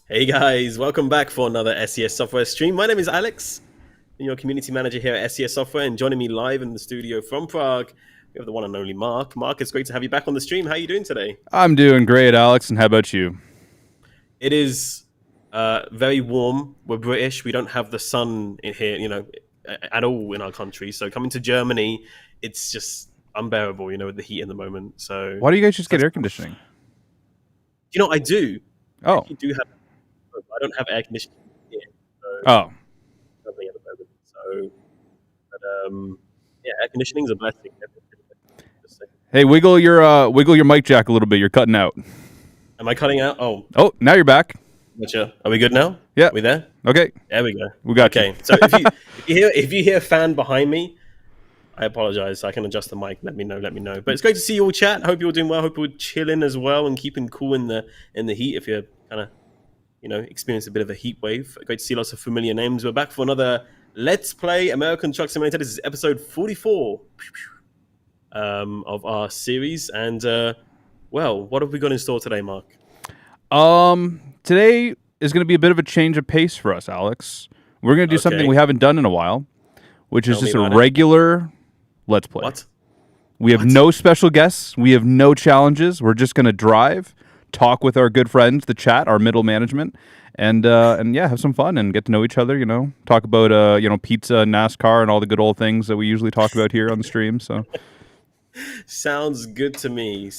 Hey guys, welcome back for another SES Software stream. My name is Alex, I'm your community manager here at SES Software, and joining me live in the studio from Prague, we have the one and only Mark. Mark, it's great to have you back on the stream. How are you doing today? I'm doing great, Alex, and how about you? It is very warm. We're British. We don't have the sun in here, at all in our country. So coming to Germany, it's just unbearable, with the heat in the moment. So, Why do you guys just so get air conditioning? I do. I Oh, actually do have. I don't have air conditioning here, so oh. lovely at the moment. So. Yeah, air conditioning is a blessing. Hey, wiggle your mic jack a little bit. You're cutting out. Am I cutting out? Oh, Oh, now you're back. gotcha. Are we good now? Yeah. Are we there? Okay, There we go. we got Okay. you. So if you hear a fan behind me, I apologize. I can adjust the mic. Let me know. But it's great to see you all chat. Hope you're doing well. Hope you're chilling as well and keeping cool in the heat. If you're kind of experience a bit of a heat wave. Great to see lots of familiar names. We're back for another Let's Play American Truck Simulator. This is episode 44 of our series. And, well, what have we got in store today, Mark? Today is going to be a bit of a change of pace for us, Alex. We're going to do something we haven't done in a while, which is just a regular Let's Play. What? We have no special guests. We have no challenges. We're just going to drive, talk with our good friends, the chat, our middle management, and yeah, have some fun and get to know each other. Talk about pizza, NASCAR, and all the good old things that we usually talk about here on the stream. So, sounds good to me.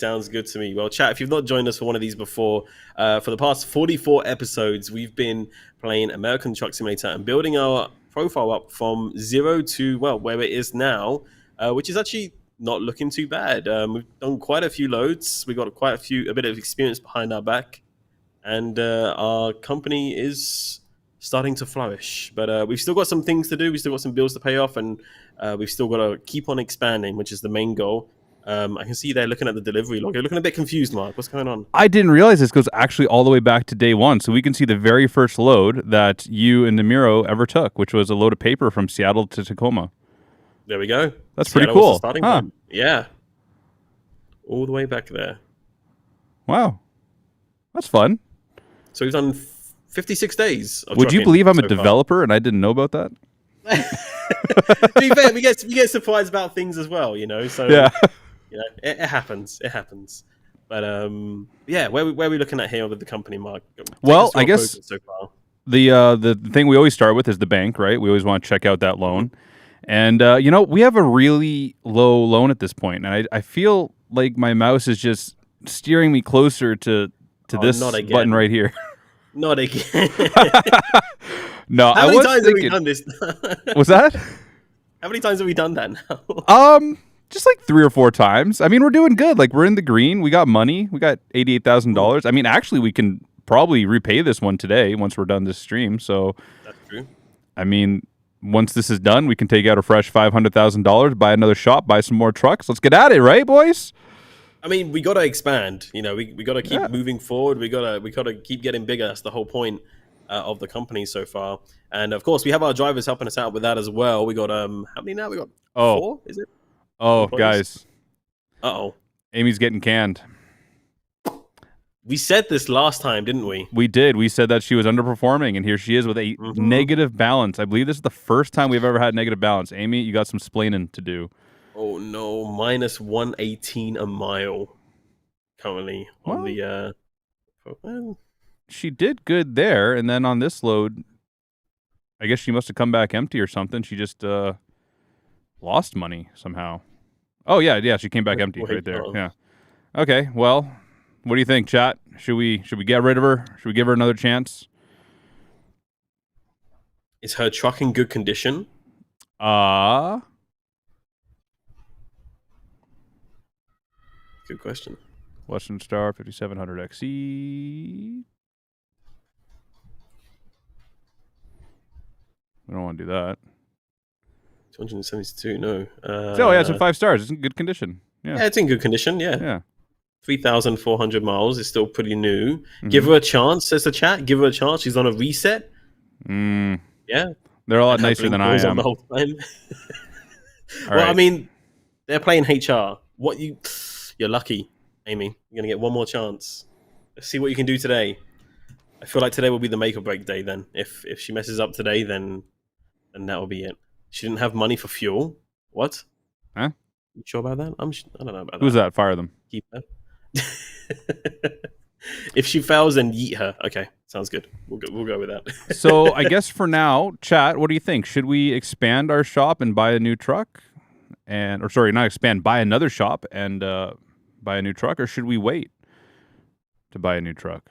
Well, chat, if you've not joined us for one of these before, for the past 44 episodes, we've been playing American Truck Simulator and building our profile up from 0 to where it is now, which is actually not looking too bad. We've done quite a few loads. We got a bit of experience behind our back, and our company is starting to flourish. But we've still got some things to do. We've still got some bills to pay off, and we've still got to keep on expanding, which is the main goal. I can see they're looking at the delivery log. You're looking a bit confused, Mark. What's going on? I didn't realize this goes actually all the way back to day one. So we can see the very first load that you and Namiro ever took, which was a load of paper from Seattle to Tacoma. There we go. That's pretty cool. Starting point. Yeah. All the way back there. Wow. That's fun. So we've done 56 days. Would you believe I'm a developer and I didn't know about that? To be fair, we get surprised about things as well, So yeah, it happens. But yeah, where are we looking at here with the company, Mark? Well, I guess so far. The thing we always start with is the bank, right? We always want to check out that loan, and we have a really low loan at this point, and I feel like my mouse is just steering me closer to this button right here. Not again. No, How many times have we done this? What's that? How many times have we done that now? Just like 3 or 4 times. I mean, we're doing good. Like, we're in the green. We got money. We got $88,000. I mean, actually, we can probably repay this one today once we're done this stream. So, that's true. I mean, once this is done, we can take out a fresh $500,000, buy another shop, buy some more trucks. Let's get at it, right, boys? I mean, we got to expand. We got to keep moving forward. We got to keep getting bigger. That's the whole point of the company so far. And of course, we have our drivers helping us out with that as well. We got how many now? We got 4. Is it? Oh, guys. Uh-oh. Amy's getting canned. We said this last time, didn't we? We did. We said that she was underperforming, and here she is with a negative balance. I believe this is the first time we've ever had negative balance. Amy, you got some splaining to do. Oh, no. Minus 118 a mile currently on the... She did good there, and then on this load, I guess she must have come back empty or something. She just lost money somehow. Oh, yeah, she came back empty right there. Yeah. Okay, well, what do you think, chat? Should we get rid of her? Should we give her another chance? Is her truck in good condition? Good question. Western Star 5700 XE. We don't want to do that. 272, no. Yeah, it's a 5 stars. It's in good condition. Yeah, it's in good condition, yeah. Yeah. 3,400 miles is still pretty new. Give her a chance, says the chat. Give her a chance. She's on a reset. Yeah. They're a lot nicer than I am. The whole time. Well, I mean, they're playing HR. You're lucky, Amy. You're going to get one more chance. Let's see what you can do today. I feel like today will be the make or break day. Then, if she messes up today, then that will be it. She didn't have money for fuel. What? Huh? You sure about that? I don't know about Who's that. that? Fire them. Keep her. If she fails, then yeet her. Okay, sounds good. We'll go with that. So I guess for now, chat, what do you think? Should we expand our shop and buy a new truck? Or sorry, not expand, buy another shop and buy a new truck, or should we wait to buy a new truck?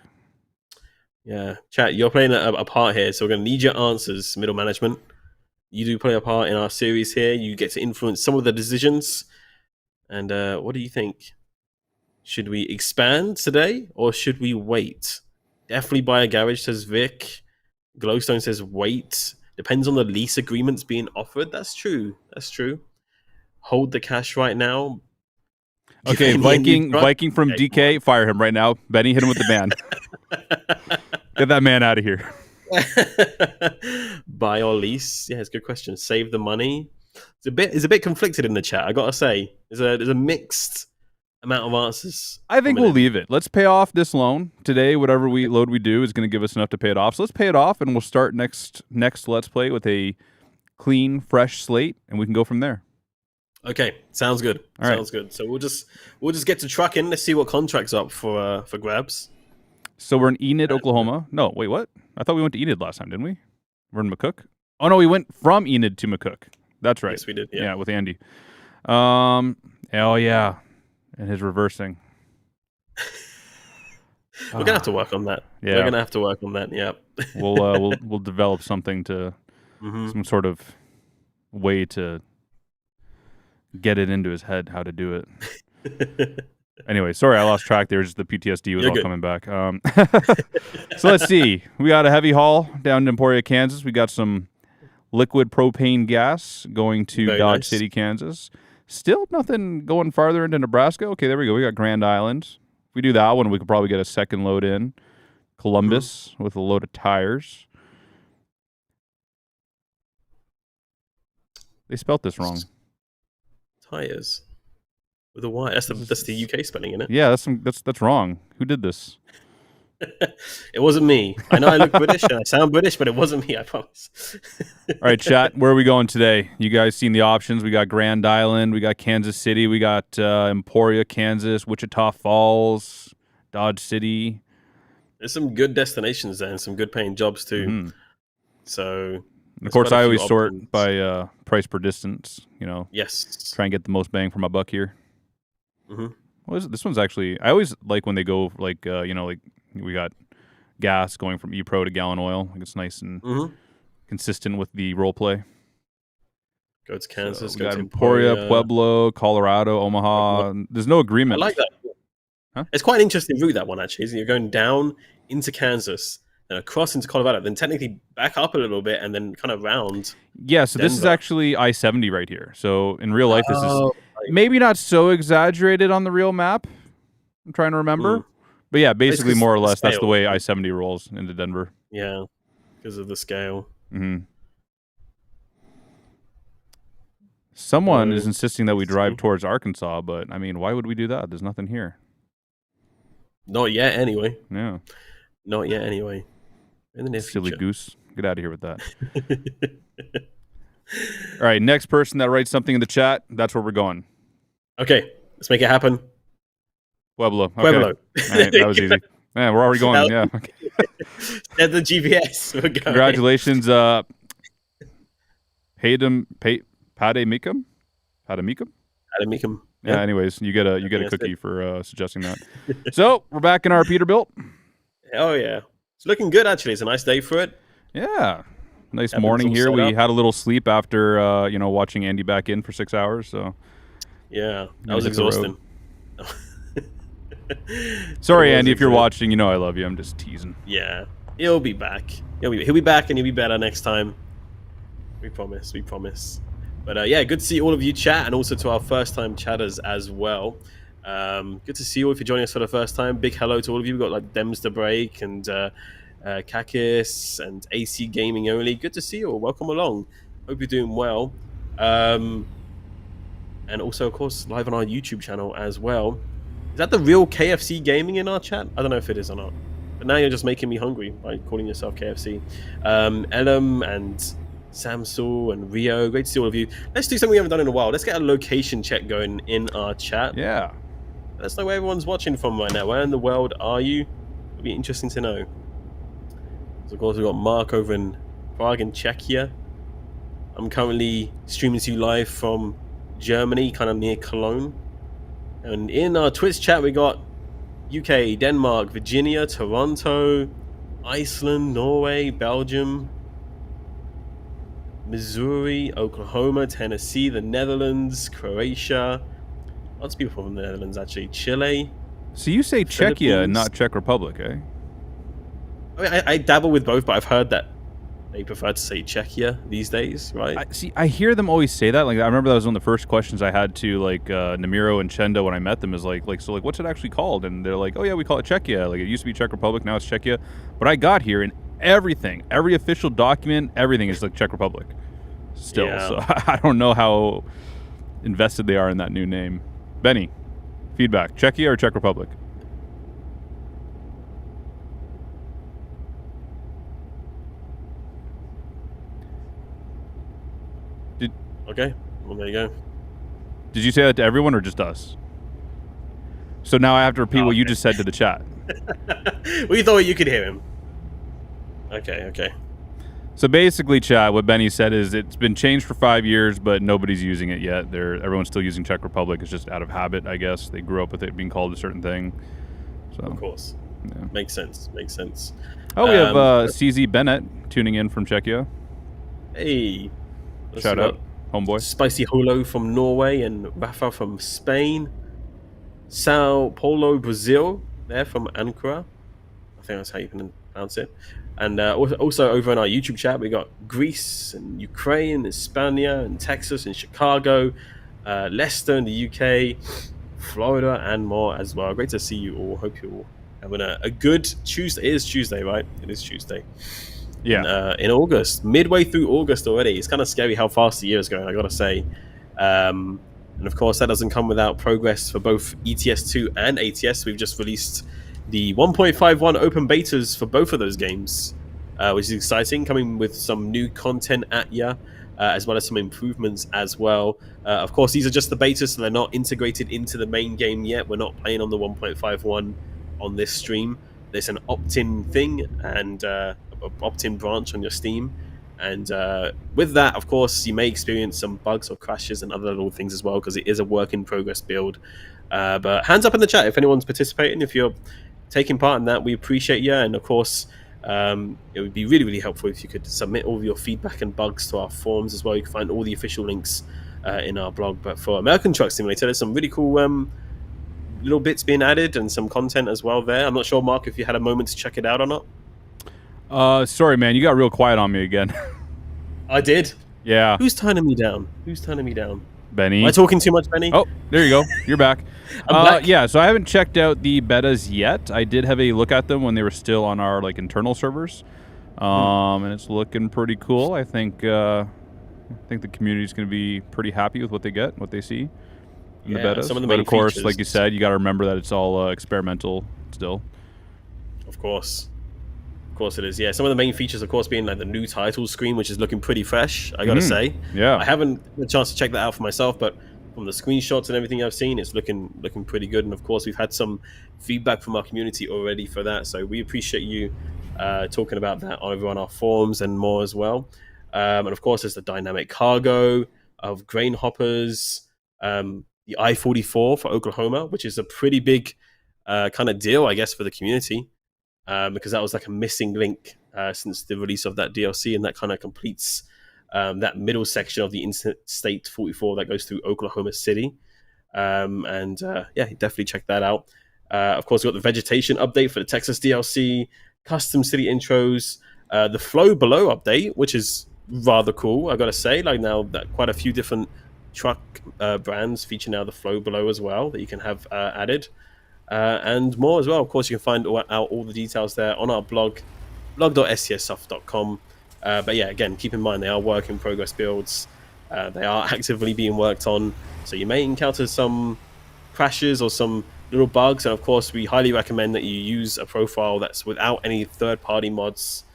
Yeah, chat, you're playing a part here, so we're going to need your answers, middle management. You do play a part in our series here. You get to influence some of the decisions. And what do you think? Should we expand today or should we wait? Definitely buy a garage, says Vic. Glowstone says wait. Depends on the lease agreements being offered. That's true. That's true. Hold the cash right now. Okay, Viking from DK, fire him right now. Benny, hit him with the ban. Get that man out of here. Buy or lease? Yeah, it's a good question. Save the money. It's a bit conflicted in the chat. I gotta say, there's a mixed amount of answers. I think we'll leave it. Let's pay off this loan today. Whatever load we do is going to give us enough to pay it off. So let's pay it off, and we'll start next Let's Play with a clean, fresh slate, and we can go from there. Okay, sounds good. All right. Sounds good. So we'll just get to trucking. Let's see what contracts up for grabs. So we're in Enid, Oklahoma. No, wait, what? I thought we went to Enid last time, didn't we? We're in McCook. Oh no, we went from Enid to McCook. That's right. Yes, we did. Yeah, with Andy. Oh yeah, and his reversing. We're gonna have to work on that. Yeah, we're gonna have to work on that. Yeah. we'll develop something to some sort of way to get it into his head how to do it. Anyway, sorry I lost track there. Just the PTSD was all coming back. So let's see. We got a heavy haul down in Emporia, Kansas. We got some liquid propane gas going to Dodge City, Kansas. Still nothing going farther into Nebraska. Okay, there we go. We got Grand Island. If we do that one, we could probably get a second load in. Columbus with a load of tires. They spelt this wrong. Tires with a Y. That's the UK spelling, isn't it? Yeah, that's wrong. Who did this? It wasn't me. I know I look British and I sound British, but it wasn't me, I promise. All right, chat, where are we going today? You guys seen the options? We got Grand Island, we got Kansas City, we got Emporia, Kansas, Wichita Falls, Dodge City. There's some good destinations there and some good paying jobs too. So, of course, I always sort by price per distance. Yes. Try and get the most bang for my buck here. What is it? This one's actually. I always like when they go like we got gas going from ePro to gallon oil. Like it's nice and consistent with the role play. Go to Kansas. So we got Emporia, Pueblo, Colorado, Omaha. There's no agreement. I like that. Huh? It's quite an interesting route, that one, actually. Isn't it? You're going down into Kansas, then across into Colorado, then technically back up a little bit, and then kind of round. Yeah, so this is actually I-70 right here. So in real life, this is maybe not so exaggerated on the real map. I'm trying to remember. But yeah, basically more or less, that's the way I-70 rolls into Denver. Yeah, because of the scale. Someone is insisting that we drive towards Arkansas, but I mean, why would we do that? There's nothing here. Not yet, anyway. Yeah. Not yet, anyway. In the near Silly future. goose. Get out of here with that. All right, next person that writes something in the chat, that's where we're going. Okay, let's make it happen. Pueblo. Okay. Pueblo. All right, that was easy. Yeah, we're already going. Yeah. Okay. At the GPS. We're going. Congratulations, Pademikam? Yeah, anyways, you get a cookie for suggesting that. So, we're back in our Peterbilt. Oh, yeah. It's looking good, actually. It's a nice day for it. Yeah. Nice morning here. We had a little sleep after, watching Andy back in for 6 hours. So, yeah, that was exhausting. Sorry, Andy, if you're watching, I love you. I'm just teasing. Yeah, he'll be back. He'll be back, and he'll be better next time. We promise. We promise. But yeah, good to see all of you chat, and also to our first-time chatters as well. Good to see you all if you're joining us for the first time. Big hello to all of you. We've got like Dems to Break and Kakis and AC Gaming Only. Good to see you all. Welcome along. Hope you're doing well. And also, of course, live on our YouTube channel as well. Is that the real KFC Gaming in our chat? I don't know if it is or not. But now you're just making me hungry by calling yourself KFC. Elam and Samsul and Rio, great to see all of you. Let's do something we haven't done in a while. Let's get a location check going in our chat. Yeah. Let's know where everyone's watching from right now. Where in the world are you? It'll be interesting to know. So of course, we've got Mark over in Prague in Czechia. I'm currently streaming to you live from Germany, kind of near Cologne. And in our Twitch chat, we got UK, Denmark, Virginia, Toronto, Iceland, Norway, Belgium, Missouri, Oklahoma, Tennessee, the Netherlands, Croatia. Lots of people from the Netherlands, actually. Chile. So you say Czechia and not Czech Republic, eh? I mean, I dabble with both, but I've heard that they prefer to say Czechia these days, right? I hear them always say that. Like, I remember that was one of the first questions I had to like Namiro and Chenda when I met them. Is like, so what's it actually called? And they're like, oh yeah, we call it Czechia. Like, it used to be Czech Republic, now it's Czechia. But I got here and everything, every official document, everything is like Czech Republic still. Yeah. So I don't know how invested they are in that new name. Benny, feedback: Czechia or Czech Republic? Okay, well, there you go. Did you say that to everyone or just us? So now I have to repeat what you just said to the chat. We thought you could hear him. Okay. So basically, chat, what Benny said is it's been changed for 5 years, but nobody's using it yet. Everyone's still using Czech Republic. It's just out of habit, I guess. They grew up with it being called a certain thing. So, of course. Yeah. Makes sense. Oh, we have CZ Bennett tuning in from Czechia. Hey. Shout out. Homeboy. Spicy Holo from Norway and Rafa from Spain. Sao Paulo, Brazil. They're from Ankara. I think that's how you can pronounce it. And also over in our YouTube chat, we got Greece and Ukraine and Spain and Texas and Chicago, Leicester in the UK, Florida, and more as well. Great to see you all. Hope you're all having a good Tuesday. It is Tuesday, right? It is Tuesday. Yeah. In August, midway through August already. It's kind of scary how fast the year is going, I gotta say. And of course, that doesn't come without progress for both ETS2 and ATS. We've just released the 1.51 open betas for both of those games, which is exciting, coming with some new content at ya, as well as some improvements as well. Of course, these are just the betas, so they're not integrated into the main game yet. We're not playing on the 1.51 on this stream. There's an opt-in thing and opt-in branch on your Steam, and with that, of course, you may experience some bugs or crashes and other little things as well, because it is a work-in-progress build. But hands up in the chat if anyone's participating. If you're taking part in that, we appreciate you. And of course, it would be really, really helpful if you could submit all of your feedback and bugs to our forums as well. You can find all the official links in our blog. But for American Truck Simulator, there's some really cool little bits being added and some content as well there. I'm not sure, Mark, if you had a moment to check it out or not. Sorry, man, you got real quiet on me again. I did? Yeah. Who's turning me down? Benny. Am I talking too much, Benny? Oh, there you go. You're back. I'm back. Yeah, so I haven't checked out the betas yet. I did have a look at them when they were still on our like internal servers, and it's looking pretty cool. I think the community's going to be pretty happy with what they get, what they see in the betas. Some of the but main of course, features, like you said, you got to remember that it's all experimental still. Of course it is. Yeah, some of the main features, of course, being like the new title screen, which is looking pretty fresh, I gotta say. Yeah, I haven't had a chance to check that out for myself, but from the screenshots and everything I've seen, it's looking pretty good. And of course, we've had some feedback from our community already for that, so we appreciate you talking about that over on our forums and more as well. And of course, there's the dynamic cargo of grain hoppers, the I-44 for Oklahoma, which is a pretty big kind of deal, I guess, for the community. Because that was like a missing link since the release of that DLC, and that kind of completes that middle section of the Interstate 44 that goes through Oklahoma City. Yeah, definitely check that out. Of course, we've got the vegetation update for the Texas DLC, custom city intros, the Flow Below update, which is rather cool, I gotta say. Like, now that quite a few different truck brands feature now the Flow Below as well that you can have added. And more as well. Of course, you can find out all the details there on our blog, blog.scsoft.com. But yeah, again, keep in mind they are work in progress builds. They are actively being worked on, so you may encounter some crashes or some little bugs. And of course, we highly recommend that you use a profile that's without any third-party mods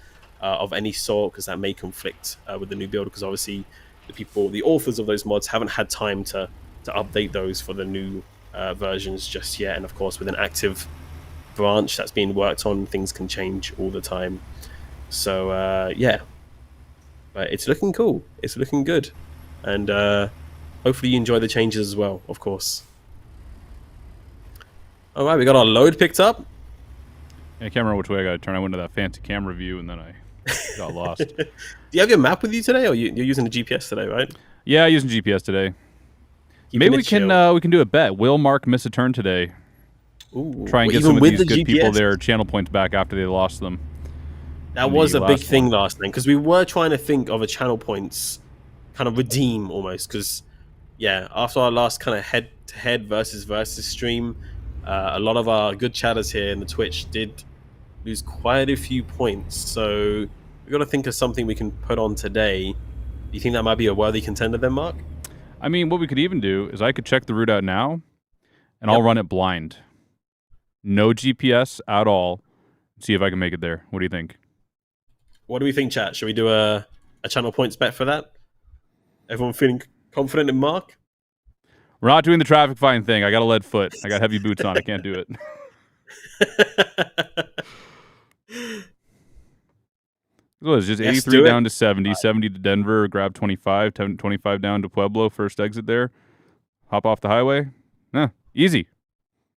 of any sort, because that may conflict with the new build, because obviously the authors of those mods haven't had time to update those for the new versions just yet. And of course, with an active branch that's being worked on, things can change all the time. So yeah, but it's looking cool. It's looking good, and hopefully you enjoy the changes as well, of course. All right, we got our load picked up. I can't remember which way I got to turn. I went to that fancy camera view and then I got lost. Do you have your map with you today, or you're using the GPS today, right? Yeah, using GPS today. Maybe we can do a bet. Will Mark miss a turn today? Ooh, try and get some of these good people their channel points back after they lost them. That was a big thing last night, because we were trying to think of a channel points kind of redeem almost, because yeah, after our last kind of head-to-head versus stream, a lot of our good chatters here in the Twitch did lose quite a few points. So we've got to think of something we can put on today. Do you think that might be a worthy contender then, Mark? I mean, what we could even do is I could check the route out now, and I'll run it blind. No GPS at all. See if I can make it there. What do you think? What do we think, chat? Should we do a channel points bet for that? Everyone feeling confident in Mark? We're not doing the traffic fine thing. I got a lead foot. I got heavy boots on. I can't do it. So it's just 83 down to 70, 70 to Denver, grab 25, 25 down to Pueblo, first exit there. Hop off the highway. Easy.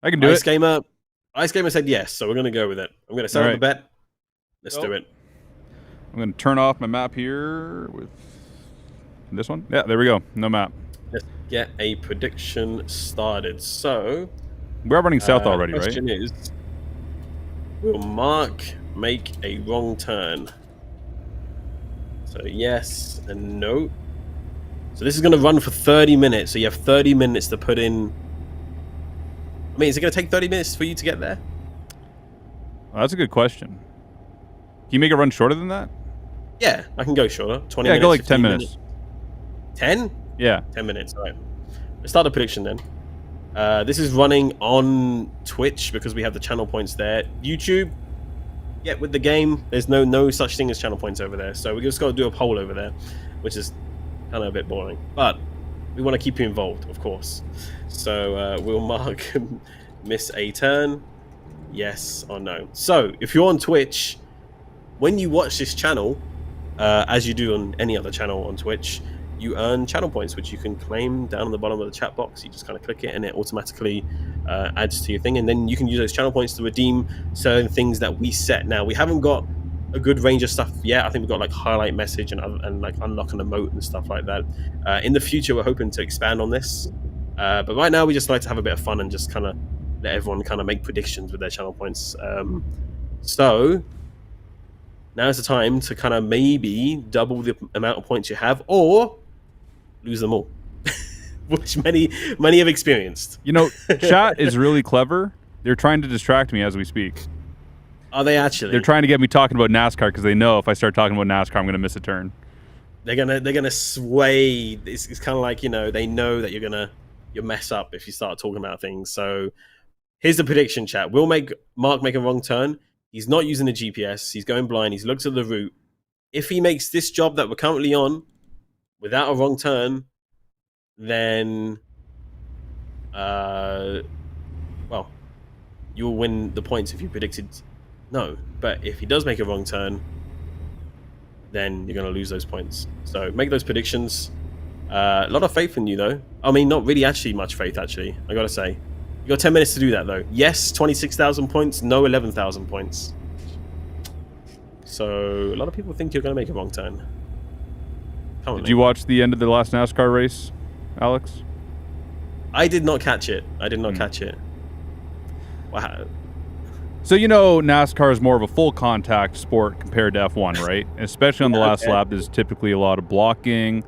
I can do it. Ice Gamer said yes, so we're going to go with it. I'm going to set up the bet. Let's do it. I'm going to turn off my map here with this one. Yeah, there we go. No map. Let's get a prediction started. So we're running south already, right? The question is, will Mark make a wrong turn? So yes and no. So this is going to run for 30 minutes. So you have 30 minutes to put in. I mean, is it going to take 30 minutes for you to get there? Well, that's a good question. Can you make it run shorter than that? Yeah, I can go shorter. 20 minutes. Yeah, go like 10 minutes. 10? Yeah. 10 minutes. All right. Let's start the prediction then. This is running on Twitch because we have the channel points there. YouTube, get with the game. There's no such thing as channel points over there. So we just got to do a poll over there, which is kind of a bit boring. But we want to keep you involved, of course. So will Mark miss a turn? Yes or no? So if you're on Twitch, when you watch this channel, as you do on any other channel on Twitch, you earn channel points, which you can claim down on the bottom of the chat box. You just kind of click it and it automatically adds to your thing. And then you can use those channel points to redeem certain things that we set. Now, we haven't got a good range of stuff yet. I think we've got like highlight message and like unlock an emote and stuff like that. In the future, we're hoping to expand on this. But right now, we just like to have a bit of fun and just kind of let everyone kind of make predictions with their channel points. So now's the time to kind of maybe double the amount of points you have, or lose them all, which many have experienced. You know, chat is really clever. They're trying to distract me as we speak. Are they actually? They're trying to get me talking about NASCAR because they know if I start talking about NASCAR, I'm going to miss a turn. They're gonna sway. It's kind of like, you know, they know that you'll mess up if you start talking about things. So here's the prediction, chat. Will Mark make a wrong turn? He's not using the GPS. He's going blind. He's looked at the route. If he makes this job that we're currently on without a wrong turn, then well, you'll win the points if you predicted no. But if he does make a wrong turn, then you're going to lose those points. So make those predictions. A lot of faith in you, though. I mean, not really actually much faith, actually, I got to say. You got 10 minutes to do that, though. Yes, 26,000 points. No, 11,000 points. So a lot of people think you're going to make a wrong turn. Did you watch the end of the last NASCAR race, Alex? I did not catch it. Catch it. Wow. So, you know, NASCAR is more of a full contact sport compared to F1, right? Especially on the last lap, there's typically a lot of blocking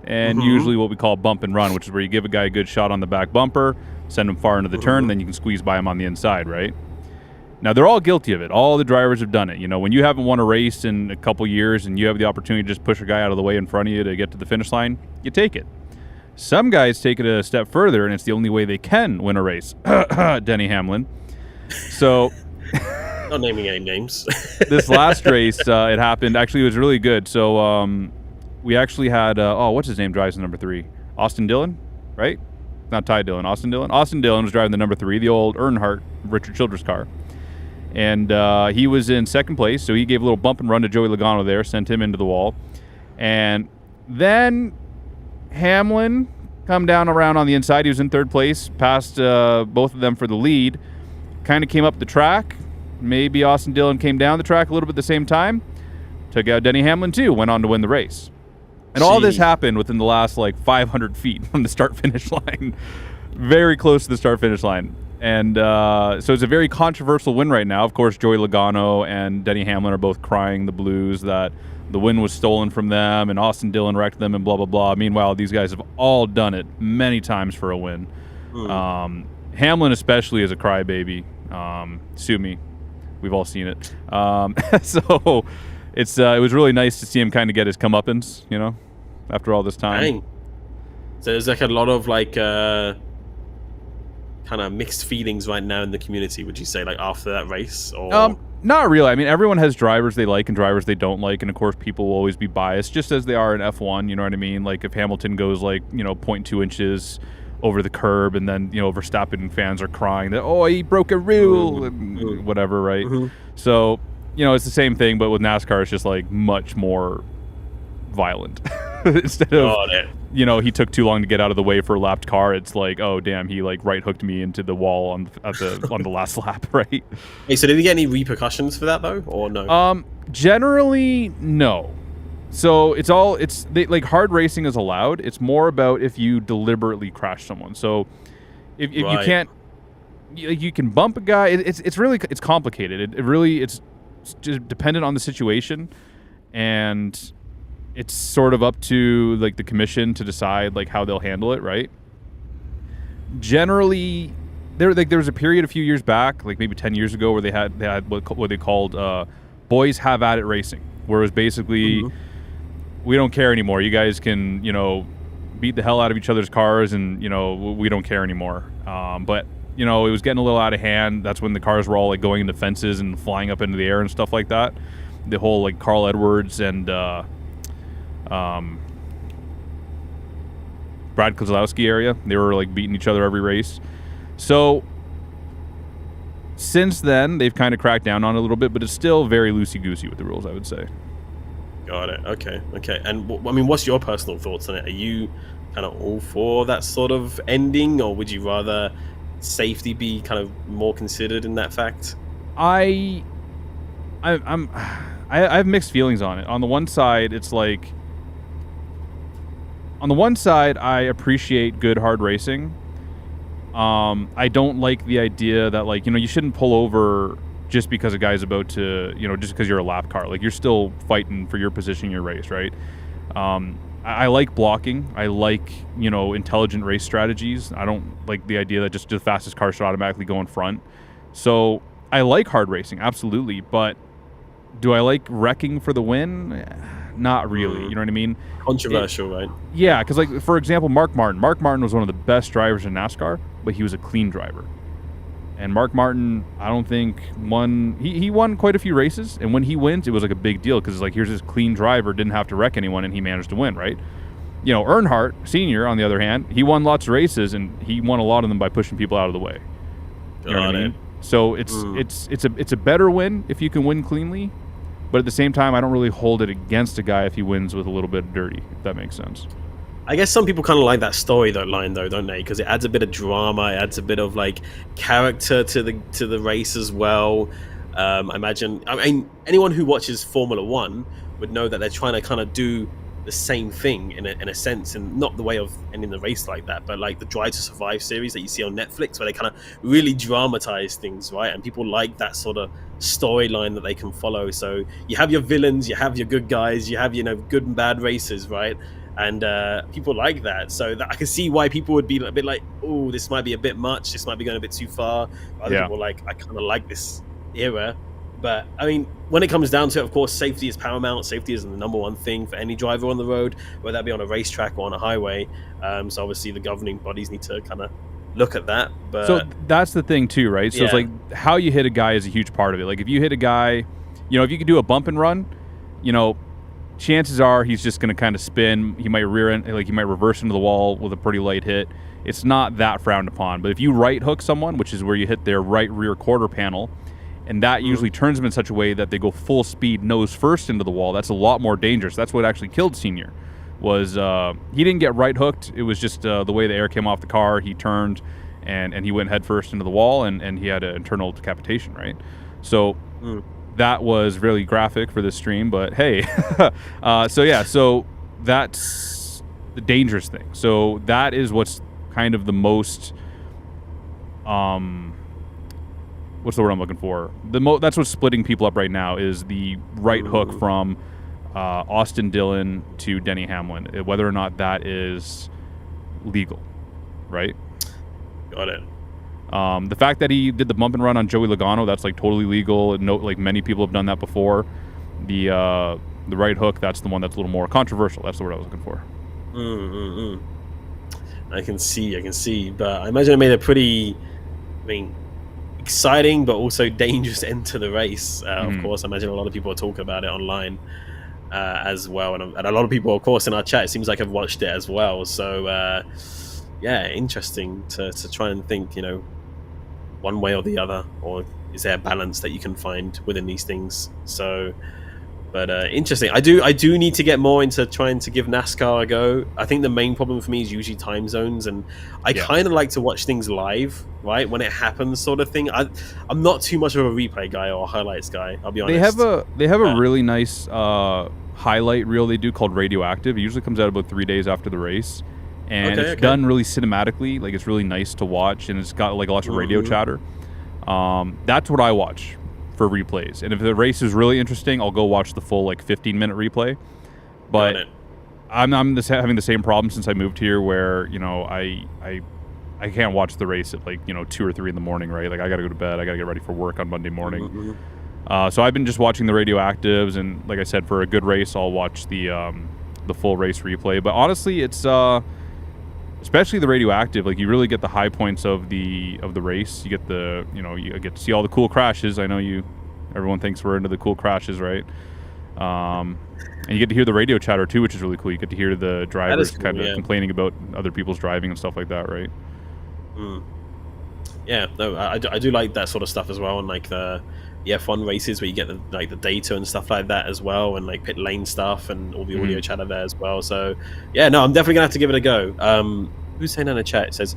and usually what we call bump and run, which is where you give a guy a good shot on the back bumper, send him far into the turn, and then you can squeeze by him on the inside, right? Now, they're all guilty of it. All the drivers have done it. You know, when you haven't won a race in a couple years and you have the opportunity to just push a guy out of the way in front of you to get to the finish line, you take it. Some guys take it a step further, and it's the only way they can win a race. Denny Hamlin. So Not naming any names. this last race, it happened. Actually, it was really good. So we actually had what's his name drives the number 3? Austin Dillon, right? Not Ty Dillon. Austin Dillon. Austin Dillon was driving the number 3, the old Earnhardt Richard Childress car, and he was in second place. So he gave a little bump and run to Joey Logano there, sent him into the wall, and then Hamlin come down around on the inside. He was in third place, passed both of them for the lead. Kind of came up the track. Maybe Austin Dillon came down the track a little bit at the same time. Took out Denny Hamlin too. Went on to win the race. And all this happened within the last 500 feet from the start-finish line. Very close to the start-finish line. And so it's a very controversial win right now. Of course, Joey Logano and Denny Hamlin are both crying the blues that the win was stolen from them and Austin Dillon wrecked them and blah, blah, blah. Meanwhile, these guys have all done it many times for a win. Hamlin especially is a crybaby. Sue me. We've all seen it. So it was really nice to see him kind of get his comeuppance, after all this time. Dang. So there's a lot of kind of mixed feelings right now in the community, would you say, after that race? Or not really. I mean, everyone has drivers they like and drivers they don't like, and of course people will always be biased, just as they are in F1, you know what I mean? If Hamilton goes 0.2 inches over the curb, and then Verstappen fans are crying that he broke a rule and whatever, right? So it's the same thing, but with NASCAR it's just much more violent. Instead of he took too long to get out of the way for a lapped car, it's oh damn, he right hooked me into the wall on the last lap, right? Hey, so did he get any repercussions for that though, or no? Generally no. So hard racing is allowed. It's more about if you deliberately crash someone. So if you can't, you can bump a guy. It's really complicated. It's just dependent on the situation, and it's sort of up to the commission to decide how they'll handle it, right? Generally, there was a period a few years back, maybe 10 years ago, where they had what they called boys have at it racing, where it was basically we don't care anymore. You guys can, beat the hell out of each other's cars, and, we don't care anymore. But, it was getting a little out of hand. That's when the cars were all, going into fences and flying up into the air and stuff like that. The whole, Carl Edwards and Brad Keselowski area. They were, beating each other every race. So since then, they've kind of cracked down on it a little bit, but it's still very loosey-goosey with the rules, I would say. Got it. Okay. And what's your personal thoughts on it? Are you kind of all for that sort of ending, or would you rather safety be kind of more considered in that fact? I have mixed feelings on it. On the one side, it's I appreciate good hard racing. I don't like the idea that you shouldn't pull over just because a guy's about to, just because you're a lap car. You're still fighting for your position in your race, right? I like blocking. I like, intelligent race strategies. I don't like the idea that just the fastest car should automatically go in front. So I like hard racing, absolutely. But do I like wrecking for the win? Not really. You know what I mean? Controversial, right? Yeah, because for example, Mark Martin. Mark Martin was one of the best drivers in NASCAR, but he was a clean driver. And Mark Martin, I don't think won. He won quite a few races, and when he wins, it was a big deal because here's this clean driver, didn't have to wreck anyone, and he managed to win, right? Earnhardt Sr., on the other hand, he won lots of races, and he won a lot of them by pushing people out of the way. You know what I mean? So it's a better win if you can win cleanly, but at the same time, I don't really hold it against a guy if he wins with a little bit of dirty, if that makes sense. I guess some people kind of like that storyline though, don't they? Because it adds a bit of drama, it adds a bit of character to the race as well. I mean, anyone who watches Formula One would know that they're trying to kind of do the same thing in a sense, and not the way of ending the race like that, but the Drive to Survive series that you see on Netflix, where they kind of really dramatize things, right? And people like that sort of storyline that they can follow. So you have your villains, you have your good guys, you have good and bad races, right? And people like that, so I can see why people would be a bit oh, this might be a bit much, this might be going a bit too far. Other people I kind of like this era, But I mean, when it comes down to it, of course, safety is paramount. Safety is the number one thing for any driver on the road, whether that be on a racetrack or on a highway. So obviously, the governing bodies need to kind of look at that. So But that's the thing too, right? So it's yeah, like how you hit a guy is a huge part of it. Like if you hit a guy, if you can do a bump and run, chances are he's just going to kind of spin. He might he might reverse into the wall with a pretty light hit. It's not that frowned upon. But if you right hook someone, which is where you hit their right rear quarter panel, and that usually turns them in such a way that they go full speed nose first into the wall, that's a lot more dangerous. That's what actually killed Senior. Was he didn't get right hooked. It was just the way the air came off the car. He turned and he went head first into the wall, and he had an internal decapitation, right? So that was really graphic for this stream, but hey. So that's the dangerous thing. So that is what's kind of the most what's the word I'm looking for? That's what's splitting people up right now is the right hook from Austin Dillon to Denny Hamlin, whether or not that is legal, right? got it. The fact that he did the bump and run on Joey Logano, that's like totally legal. Like many people have done that before. The right hook, that's the one that's a little more controversial. That's the word I was looking for. I can see, but I imagine it made a pretty, exciting but also dangerous end to the race. Of course, I imagine a lot of people are talking about it online as well, and a lot of people, of course, in our chat, it seems like have watched it as well. So yeah, interesting to try and think, one way or the other, or is there a balance that you can find within these things? So, but interesting. I do need to get more into trying to give NASCAR a go. I think the main problem for me is usually time zones, and I kind of like to watch things live, right, when it happens, sort of thing. I'm not too much of a replay guy or a highlights guy, I'll be honest. They have a really nice highlight reel they do called Radioactive. It usually comes out about 3 days after the race, and it's done really cinematically. Like it's really nice to watch, and it's got like lots of radio chatter. That's what I watch for replays, and if the race is really interesting, I'll go watch the full 15-minute replay. But I'm having the same problem since I moved here, where I can't watch the race at 2 or 3 in the morning, right? Like I gotta go to bed, I gotta get ready for work on Monday morning. So I've been just watching the Radioactives, and like I said, for a good race, I'll watch the full race replay. But honestly, it's especially the Radioactive, you really get the high points of the race. You get you get to see all the cool crashes. I know everyone thinks we're into the cool crashes, right? And you get to hear the radio chatter too, which is really cool. You get to hear the drivers kind of complaining about other people's driving and stuff like that, right? Yeah, no, I do like that sort of stuff as well, and the F1 races where you get the data and stuff like that as well, and pit lane stuff and all the audio chatter there as well. So yeah, no, I'm definitely gonna have to give it a go. Who's saying in the chat? It says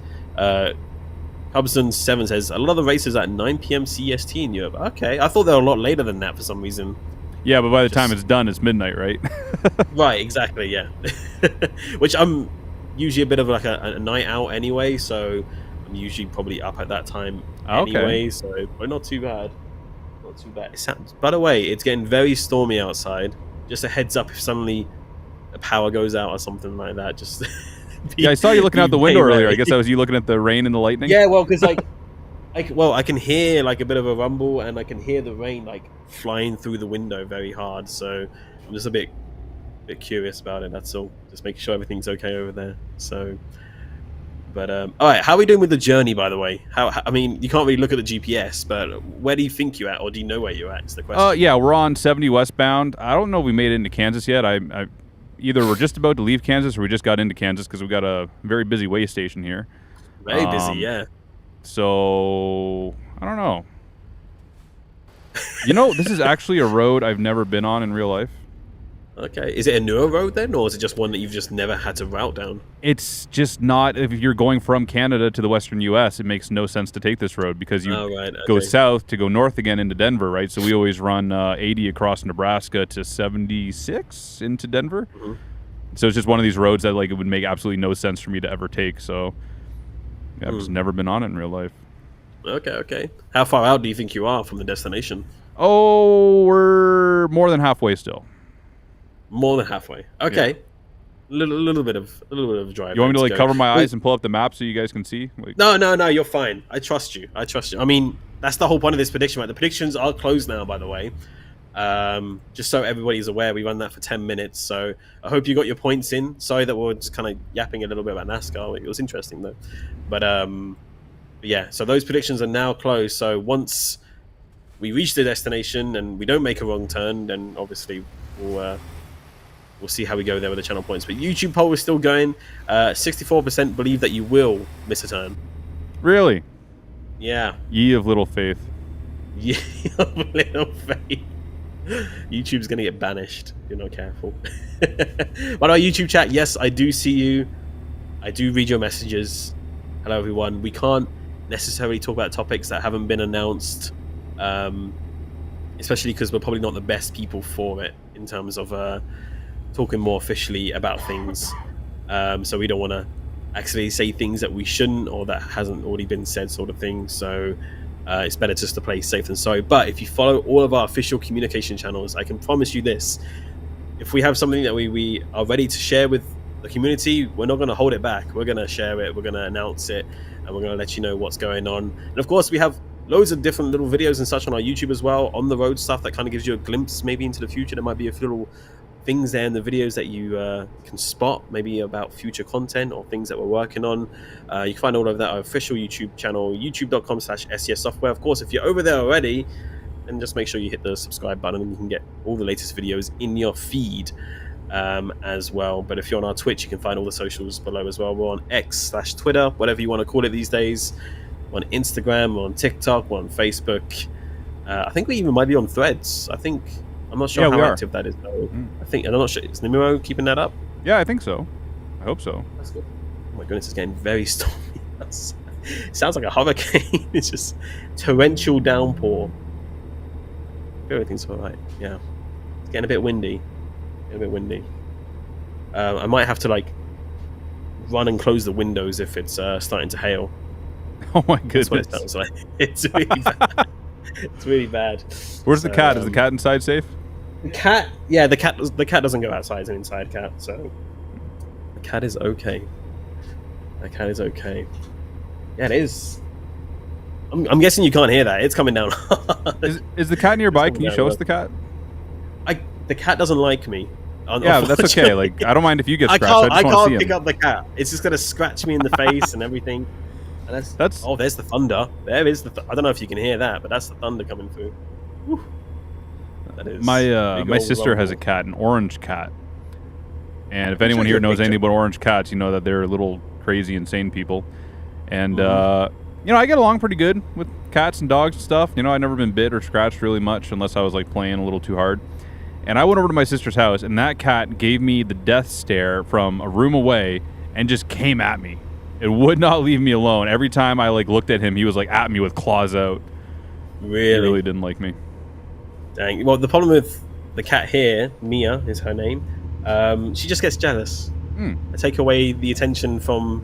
Cubson7 says a lot of the races at 9 p.m. CST in Europe. Okay, I thought they were a lot later than that for some reason. Yeah, but by the time it's done, it's midnight, right? Right, exactly, yeah. Which I'm usually a bit of a night out anyway, so I'm usually probably up at that time anyway. So but not too bad. Not too bad. It sounds, by the way, it's getting very stormy outside. Just a heads up if suddenly the power goes out or something like that. Just I saw you looking out the window earlier. I guess that was you looking at the rain and the lightning. Yeah, well, because I can hear a bit of a rumble, and I can hear the rain flying through the window very hard. So I'm just a bit curious about it. That's all. Just making sure everything's okay over there. So. But all right, how are we doing with the journey, by the way? I mean, you can't really look at the GPS, but where do you think you're at, or do you know where you're at? Is the question. Yeah, we're on 70 westbound. I don't know if we made it into Kansas yet. I either we're just about to leave Kansas, or we just got into Kansas because we got a very busy way station here. Very busy, yeah. So I don't know. This is actually a road I've never been on in real life. Okay. Is it a newer road then, or is it just one that you've just never had to route down? It's just not. If you're going from Canada to the western U.S., it makes no sense to take this road because you go south to go north again into Denver, right? So we always run 80 across Nebraska to 76 into Denver. So it's just one of these roads that it would make absolutely no sense for me to ever take. So yeah, I've just never been on it in real life. Okay. How far out do you think you are from the destination? Oh, we're more than halfway still. More than halfway. Okay. Yeah. A little bit of drive. You want me to cover my eyes and pull up the map so you guys can see? No, you're fine. I trust you. I mean, that's the whole point of this prediction, right? The predictions are closed now, by the way. Just so everybody's aware, we run that for 10 minutes. So I hope you got your points in. Sorry that we're just kind of yapping a little bit about NASCAR. It was interesting though. But yeah, so those predictions are now closed. So once we reach the destination and we don't make a wrong turn, then obviously we'll see how we go there with the channel points. But YouTube poll is still going. 64% believe that you will miss a turn. Really? Yeah. Ye of little faith. Ye of little faith. YouTube's going to get banished if you're not careful. But our YouTube chat, yes, I do see you. I do read your messages. Hello, everyone. We can't necessarily talk about topics that haven't been announced, especially because we're probably not the best people for it in terms of talking more officially about things. So we don't want to actually say things that we shouldn't or that hasn't already been said, sort of thing. So it's better just to play safe than sorry. But if you follow all of our official communication channels, I can promise you this: if we have something that we are ready to share with the community, we're not going to hold it back. We're going to share it, we're going to announce it, and we're going to let you know what's going on. And of course, we have loads of different little videos and such on our YouTube as well, on the road stuff that kind of gives you a glimpse maybe into the future. There might be a few little things there in the videos that you can spot, maybe about future content or things that we're working on. You can find all of that on our official YouTube channel, youtube.com/SES Software. Of course, if you're over there already, then just make sure you hit the subscribe button and you can get all the latest videos in your feed as well. But if you're on our Twitch, you can find all the socials below as well. We're on X/Twitter, whatever you want to call it these days. We're on Instagram, we're on TikTok, we're on Facebook. I think we even might be on Threads. I'm not sure how active that is though. I'm not sure. Is Nimiro keeping that up? Yeah, I think so. I hope so. That's good. Oh my goodness, it's getting very stormy. It sounds like a hurricane. It's just torrential downpour. Everything's all right. Yeah, it's getting a bit windy. I might have to like run and close the windows if it's starting to hail. Oh my goodness! That's what it sounds like. It's really bad. It's really bad. Where's the cat? Is the cat inside safe? The cat, yeah, the cat doesn't go outside. It's an inside cat, so the cat is okay. The cat is okay. Yeah, it is. I'm guessing you can't hear that. It's coming down. Is the cat nearby? Can you show us the cat? The cat doesn't like me. Yeah, but that's okay. Like, I don't mind if you get scratched. I can't pick up the cat. It's just gonna scratch me in the face and everything. And that's oh, there's the thunder. There is the. I don't know if you can hear that, but that's the thunder coming through. Whew. That is my sister has a cat, an orange cat. And if anyone here knows anything about orange cats, you know that they're little crazy, insane people. And you know, I get along pretty good with cats and dogs and stuff. You know, I've never been bit or scratched really much unless I was like playing a little too hard. And I went over to my sister's house, and that cat gave me the death stare from a room away and just came at me. It would not leave me alone. Every time I like looked at him, he was like at me with claws out. Really? He really didn't like me. Dang. Well, the problem with the cat here, Mia is her name, she just gets jealous. I take away the attention from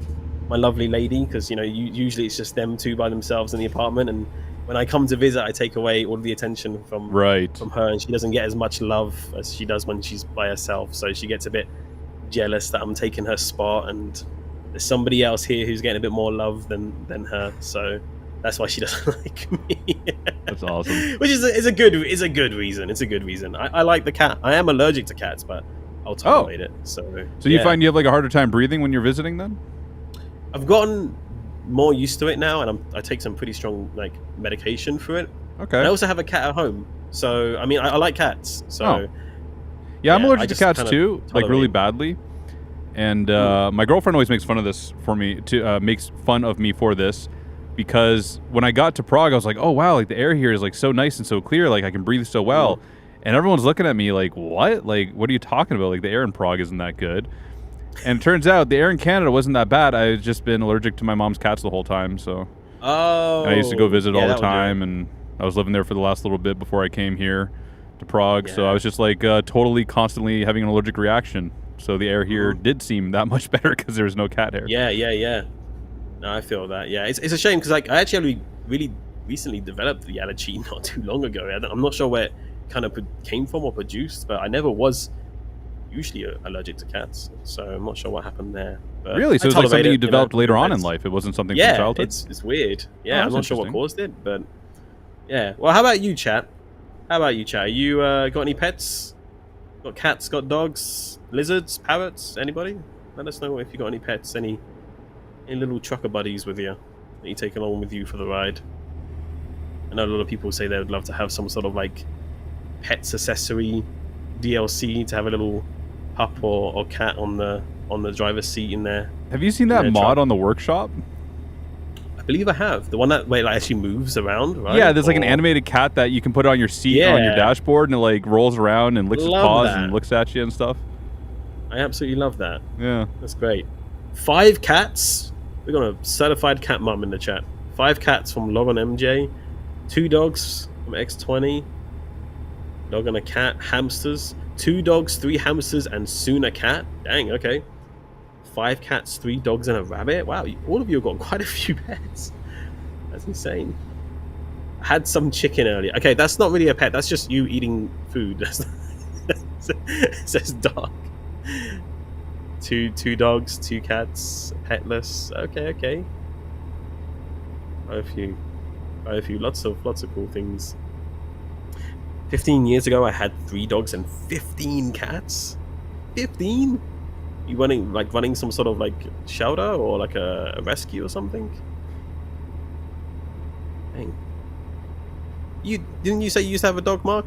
my lovely lady because, you know, usually it's just them two by themselves in the apartment, and when I come to visit, I take away all the attention from her, and she doesn't get as much love as she does when she's by herself. So she gets a bit jealous that I'm taking her spot, and there's somebody else here who's getting a bit more love than her. So that's why she doesn't like me. That's awesome. Which is a good reason. It's a good reason. I like the cat. I am allergic to cats, but I'll tolerate it. So you find you have like a harder time breathing when you're visiting then? I've gotten more used to it now, and I take some pretty strong like medication for it. Okay. And I also have a cat at home, so I mean I like cats. So yeah, I'm allergic to cats too, like really badly. And my girlfriend always makes fun of this for me. Makes fun of me for this, because when I got to Prague, I was like, oh wow, like the air here is like so nice and so clear, like I can breathe so well. And everyone's looking at me like, what? Like, what are you talking about? Like the air in Prague isn't that good. And it turns out the air in Canada wasn't that bad. I had just been allergic to my mom's cats the whole time, so. Oh. And I used to go visit all the time, and I was living there for the last little bit before I came here to Prague. So I was just like totally constantly having an allergic reaction. So the air here did seem that much better because there was no cat hair. Yeah. No, I feel that. Yeah, it's a shame because like I actually really recently developed the allergy not too long ago. I'm not sure where it kind of came from or produced, but I never was usually allergic to cats, so I'm not sure what happened there. But really? So it was like something you developed later on in life? It wasn't something from childhood? It's weird. Yeah, I'm not sure what caused it, but Yeah. Well, how about you, chat? How about you, chat? You got any pets? Got cats? Got dogs? Lizards? Parrots? Anybody? Let us know if you got any pets. Any little trucker buddies with you that you take along with you for the ride. I know a lot of people say they would love to have some sort of like pets accessory DLC to have a little pup or cat on the driver's seat in there. Have you seen that mod on the workshop? I believe I have. The one that like actually moves around, right? Yeah, there's like an animated cat that you can put on your seat on your dashboard, and it like rolls around and licks its paws and looks at you and stuff. I absolutely love that. Yeah. That's great. 5 cats. We got a certified cat mum in the chat. 5 cats from Log on MJ. 2 dogs from X20. Dog and a cat. Hamsters. 2 dogs, 3 hamsters, and soon a cat. Dang, okay. 5 cats, 3 dogs, and a rabbit. Wow, all of you have got quite a few pets. That's insane. I had some chicken earlier. Okay, that's not really a pet. That's just you eating food. That's not, it says dog. 2 dogs, 2 cats, petless. Okay. Quite a few. Lots of cool things. 15 years ago, I had 3 dogs and 15 cats. 15? You running some sort of like shelter or like a rescue or something? Dang. Didn't you say you used to have a dog, Mark?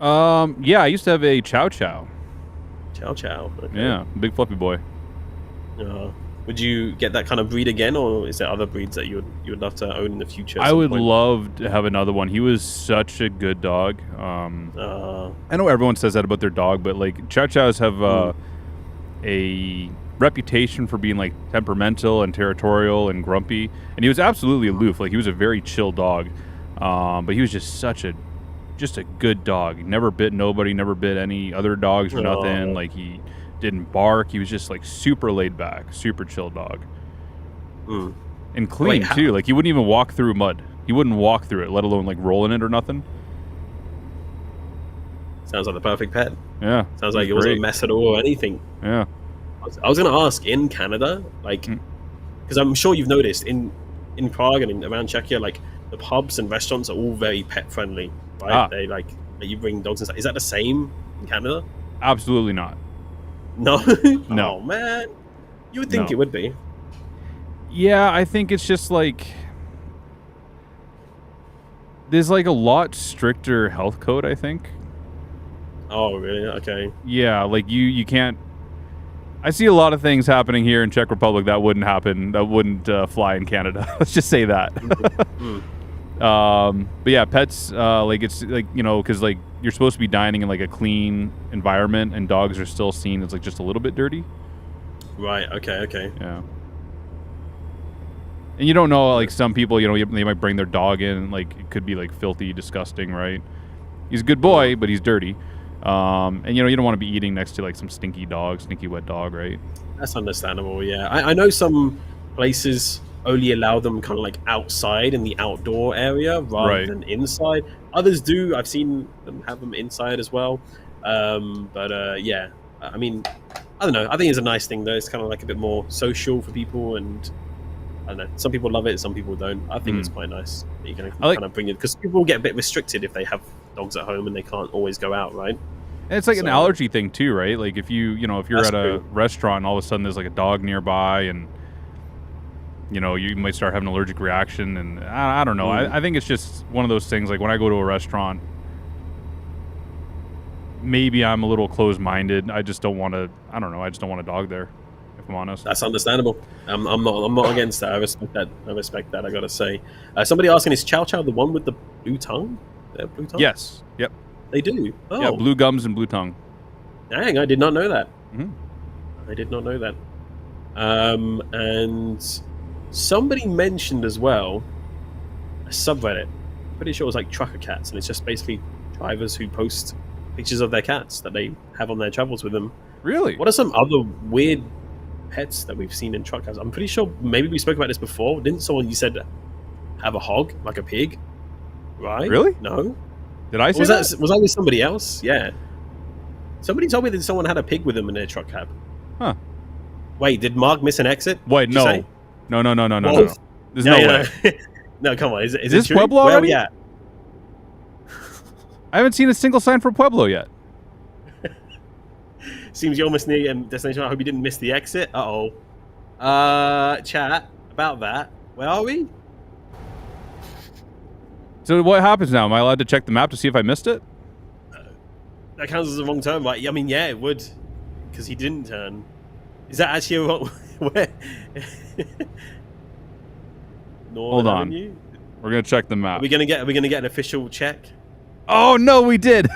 Yeah, I used to have a Chow Chow. Chow Chow. Okay. Yeah, big fluffy boy. Would you get that kind of breed again, or is there other breeds that you would love to own in the future? I would love to have another one. He was such a good dog. I know everyone says that about their dog, but like Chow Chows have a reputation for being like temperamental and territorial and grumpy, and he was absolutely aloof. Like he was a very chill dog, but he was just just a good dog. He never bit nobody, never bit any other dogs or nothing. Like he didn't bark. He was just like super laid back, super chill dog. And clean too. Like he wouldn't even walk through mud. He wouldn't walk through it, let alone like roll in it or nothing. Sounds like the perfect pet. Yeah. Sounds like it wasn't a mess at all or anything. Yeah. I was going to ask, in Canada, like, because I'm sure you've noticed in Prague and around Czechia, like the pubs and restaurants are all very pet friendly, right? They like you bring dogs inside. Is that the same in Canada? Absolutely not. No. No. Oh man, you would think it would be. Yeah, I think it's just like there's like a lot stricter health code, I think. Oh really? Okay. Yeah, like you can't. I see a lot of things happening here in Czech Republic that wouldn't happen, that wouldn't fly in Canada. Let's just say that. But yeah, pets, like it's like, you know, because like you're supposed to be dining in like a clean environment, and dogs are still seen as like just a little bit dirty. Right. Okay. Yeah. And you don't know, like some people, you know, they might bring their dog in, like it could be like filthy, disgusting, right? He's a good boy, but he's dirty. And you know, you don't want to be eating next to like some stinky wet dog, right? That's understandable. Yeah, I know some places only allow them kind of like outside in the outdoor area rather than inside. Others do. I've seen them have them inside as well. Yeah, I mean, I don't know. I think it's a nice thing though. It's kind of like a bit more social for people, and I don't know. Some people love it, some people don't. I think it's quite nice that you can kind of bring it, because people get a bit restricted if they have dogs at home and they can't always go out, right? And it's like an allergy thing too, right? Like if you're at a restaurant and all of a sudden there's like a dog nearby, and you know, you might start having an allergic reaction, and I don't know. I think it's just one of those things. Like when I go to a restaurant, maybe I'm a little closed-minded. I just don't want to. I don't know. I just don't want a dog there, if I'm honest. That's understandable. I'm not against that. I respect that. I gotta say. Somebody asking, is Chow Chow the one with the blue tongue? Blue tongue? Yes. Yep. They do. Oh. Yeah, blue gums and blue tongue. Dang, I did not know that. I did not know that. And somebody mentioned as well a subreddit. I'm pretty sure it was like trucker cats, and it's just basically drivers who post pictures of their cats that they have on their travels with them. Really? What are some other weird pets that we've seen in truck cats? I'm pretty sure maybe we spoke about this before. Didn't someone, you said, have a hog, like a pig? Right? Really? No. Did I say that? Was that with somebody else? Yeah. Somebody told me that someone had a pig with them in their truck cab. Huh. Wait, did Mark miss an exit? Wait, no. No. There's no way. No, come on. Is Is it this true? Pueblo Where are we already? at? I haven't seen a single sign for Pueblo yet. Seems you're almost near destination. I hope you didn't miss the exit. Uh-oh. Chat about that. Where are we? So what happens now? Am I allowed to check the map to see if I missed it? That counts as a wrong turn, right? I mean, yeah, it would, because he didn't turn. Is that actually a wrong? Where? Hold on. Avenue? We're gonna check the map. Are we gonna get an official check? Oh no, we did.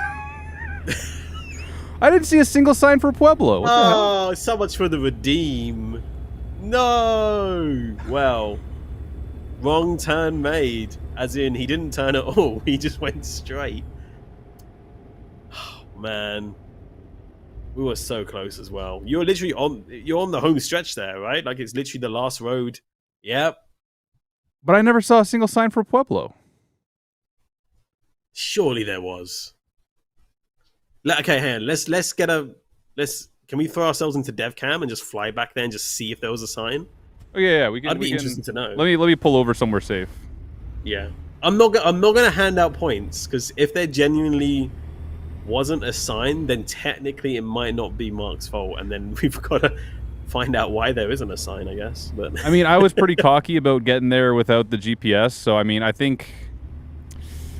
I didn't see a single sign for Pueblo. What the hell? Oh, so much for the redeem. No. Well, wrong turn made. As in, he didn't turn at all. He just went straight. Oh, man. We were so close as well. You're literally on the home stretch there, right? Like it's literally the last road. Yep. But I never saw a single sign for Pueblo. Surely there was. Okay, hang on. Can we throw ourselves into DevCam and just fly back there and just see if there was a sign? Oh yeah, we can. I'd be interested to know. Let me pull over somewhere safe. Yeah, I'm not gonna hand out points because if there genuinely wasn't a sign, then technically it might not be Mark's fault, and then we've got to find out why there isn't a sign, I guess. But I mean, I was pretty cocky about getting there without the GPS, so I mean, I think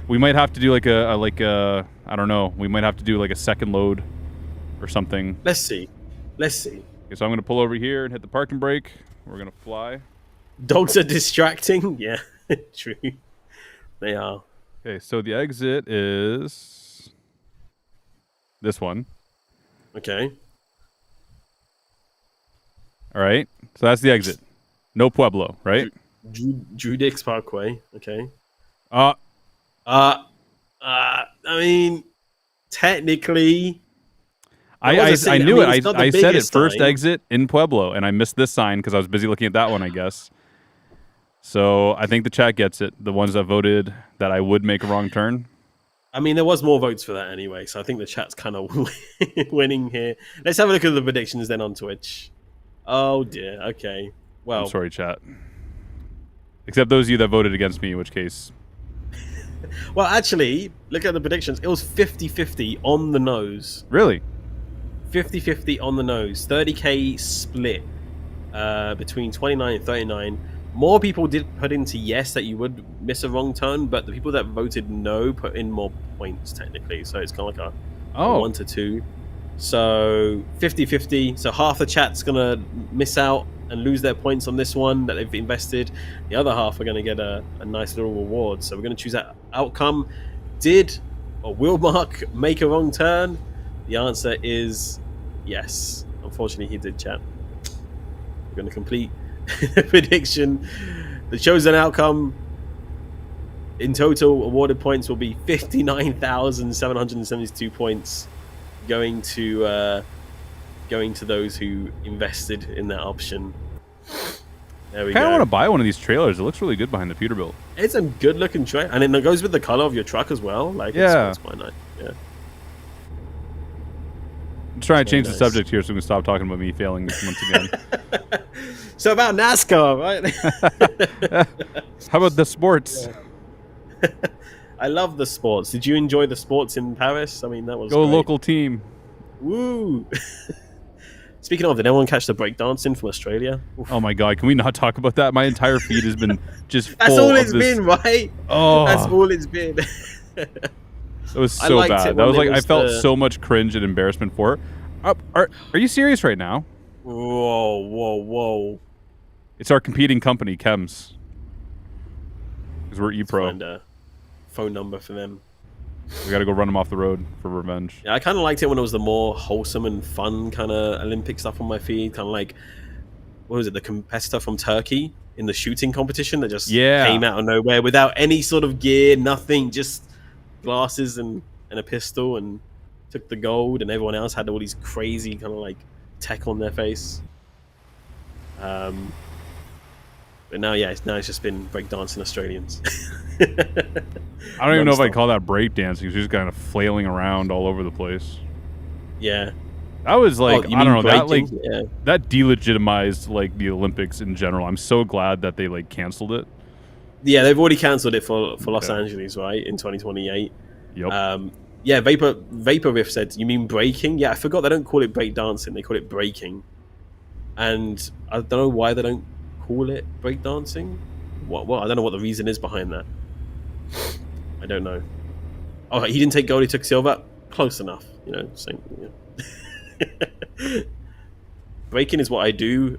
we might have to do like a I don't know. We might have to do like a second load or something. Let's see. Okay, so I'm gonna pull over here and hit the parking brake. We're gonna fly. Dogs are distracting. Yeah, true. They are. Okay, so the exit is this one. Okay. All right. So that's the exit. No Pueblo, right? Drew Dix Parkway. Okay. Uh, I mean, technically, I knew it. I said it first sign. exit in Pueblo, and I missed this sign because I was busy looking at that one, I guess. So I think the chat gets it. The ones that voted that I would make a wrong turn. I mean, there was more votes for that anyway, so I think the chat's kind of winning here. Let's have a look at the predictions then on Twitch. Oh dear. Okay. Well, I'm sorry, chat. Except those of you that voted against me, in which case. Well, actually, look at the predictions. It was 50-50 on the nose. Really? 50-50 on the nose. 30k split between 29 and 39. More people did put into yes that you would miss a wrong turn, but the people that voted no put in more points technically. So it's kind of like a 1 to 2. So 50-50. So half the chat's going to miss out and lose their points on this one that they've invested. The other half are going to get a nice little reward. So we're going to choose that outcome. Did or will Mark make a wrong turn? The answer is yes. Unfortunately, he did, chat. We're going to complete the prediction. The chosen outcome in total awarded points will be 59,772 points going to those who invested in that option. There we go. I kind of want to buy one of these trailers. It looks really good behind the Peterbilt. It's a good looking trailer, and it goes with the color of your truck as well. Like, yeah, it's quite nice. Yeah. I'm trying to change the subject here so we can stop talking about me failing once again. So about NASCAR, right? How about the sports? Yeah. I love the sports. Did you enjoy the sports in Paris? I mean, that was Go great. Local team. Woo! Speaking of, did anyone catch the breakdancing from Australia? Oof. Oh my god, can we not talk about that? My entire feed has been just That's full all of it's this. been, right? Oh, that's all it's been. It was so bad. That was like I felt so much cringe and embarrassment for it. Are you serious right now? Whoa. It's our competing company, Chems. Because we're ePro. Find a phone number for them. We got to go run them off the road for revenge. Yeah, I kind of liked it when it was the more wholesome and fun kind of Olympic stuff on my feed. Kind of like, what was it, the competitor from Turkey in the shooting competition that just came out of nowhere without any sort of gear, nothing, just glasses and a pistol, and took the gold, and everyone else had all these crazy kind of like tech on their face. But now, it's just been breakdancing Australians. I don't even know if I call that breakdancing. She's just kind of flailing around all over the place. Yeah. That was like, I don't know, that delegitimized like the Olympics in general. I'm so glad that they like canceled it. Yeah, they've already cancelled it for Los Okay. Angeles, right, in 2028. Yep. Yeah, Vapor Riff said, "You mean breaking?" Yeah, I forgot they don't call it break dancing; they call it breaking. And I don't know why they don't call it break dancing. What? I don't know what the reason is behind that. I don't know. Oh, he didn't take gold; he took silver. Close enough, Same. Braking is what I do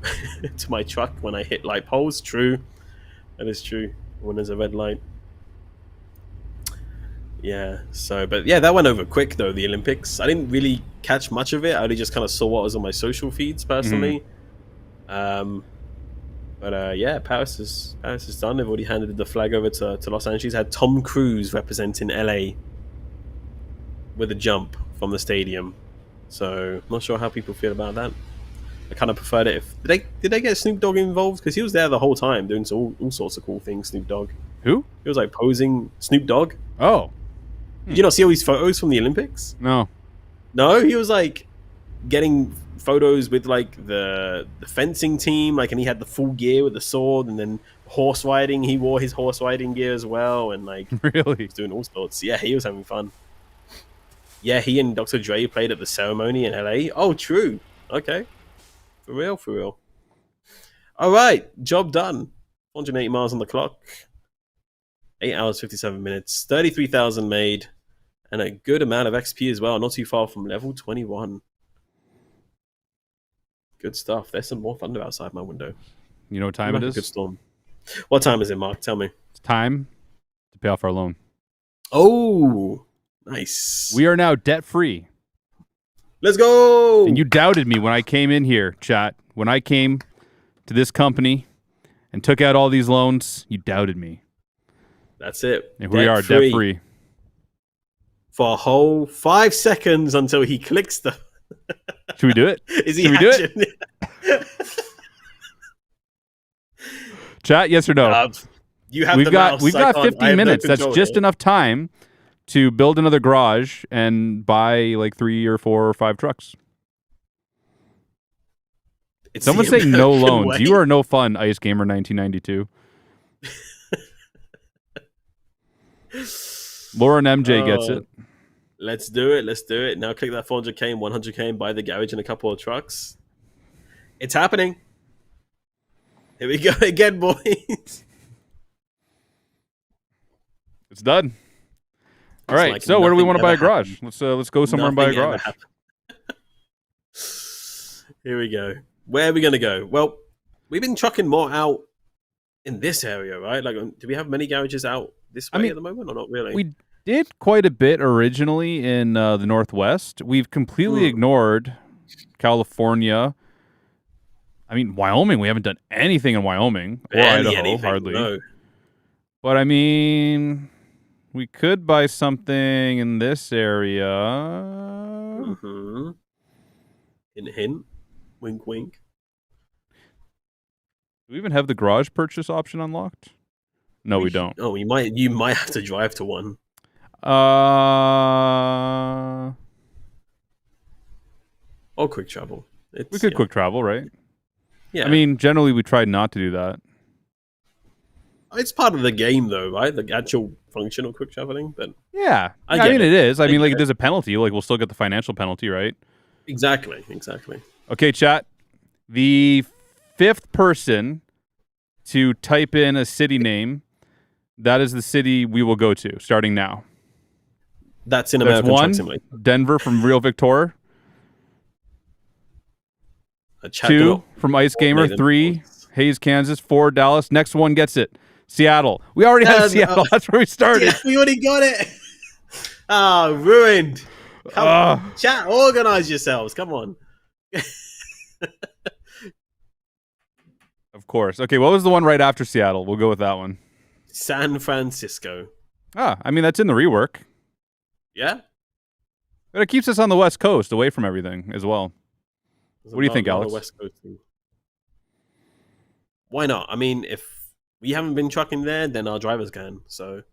to my truck when I hit light poles. True, that is true. When there's a red light. Yeah. So, but yeah, that went over quick though. The Olympics. I didn't really catch much of it. I only just kind of saw what was on my social feeds personally. But yeah, Paris is done. They've already handed the flag over to Los Angeles. Had Tom Cruise representing LA with a jump from the stadium. So not sure how people feel about that. I kind of preferred it. Did they get Snoop Dogg involved? Because he was there the whole time doing all sorts of cool things. Snoop Dogg. Who? He was like posing. Snoop Dogg. Oh. Did you not see all these photos from the Olympics? No. No, he was like getting photos with like the fencing team, like, and he had the full gear with the sword, and then horse riding. He wore his horse riding gear as well, and like he Really? was doing all sorts. Yeah, he was having fun. Yeah, he and Dr. Dre played at the ceremony in LA. Oh, true. Okay, for real. All right, job done. 180 miles on the clock. 8 hours 57 minutes. 33,000 made. And a good amount of XP as well, not too far from level 21. Good stuff. There's some more thunder outside my window. You know what time it is? A good storm. What time is it, Mark? Tell me. It's time to pay off our loan. Oh, nice. We are now debt-free. Let's go! And you doubted me when I came in here, chat. When I came to this company and took out all these loans, you doubted me. That's it. And we are debt-free. For a whole 5 seconds until he clicks the... Should we do it? Should we do it? Chat, yes or no? You have we've got 15 minutes. That's just enough time to build another garage and buy like 3 or 4 or 5 trucks. Someone say no loans. Way. You are no fun, Ice Gamer 1992. Lauren MJ gets it. Let's do it. Now click that 400k and 100k and buy the garage and a couple of trucks. It's happening. Here we go again, boys. It's done. All right. Like so where do we want to buy a garage? Let's go somewhere and buy a garage. Here we go. Where are we going to go? Well, we've been trucking more out in this area, right? Like, do we have many garages out this way at the moment or not really? We did quite a bit originally in the Northwest. We've completely ignored California. I mean, Wyoming, we haven't done anything in Wyoming or Idaho, hardly. No. But I mean, we could buy something in this area. Mm-hmm. Hint. Wink, wink. Do we even have the garage purchase option unlocked? No, we don't. Oh, you might have to drive to one. Or quick travel. We could quick travel, right? Yeah. I mean, generally we tried not to do that. It's part of the game, though, right? The actual function of quick traveling. But yeah, I mean, it is. I mean, like, there's a penalty. Like, we'll still get the financial penalty, right? Exactly. Okay, chat. The 5th person to type in a city name, that is the city we will go to, starting now. That's in American Truck Simulator. Denver from Real Victor. 2 from Ice Gamer. 3, Hayes, Kansas. 4, Dallas. Next one gets it. Seattle. We already have Seattle. That's where we started. Yeah, we already got it. Ruined. Chat, organize yourselves. Come on. Of course. Okay, what was the one right after Seattle? We'll go with that one. San Francisco. I mean, that's in the rework. Yeah? But it keeps us on the West Coast, away from everything as well. What do you think, Alex? West Coast thing. Why not? I mean, if we haven't been trucking there, then our drivers can. So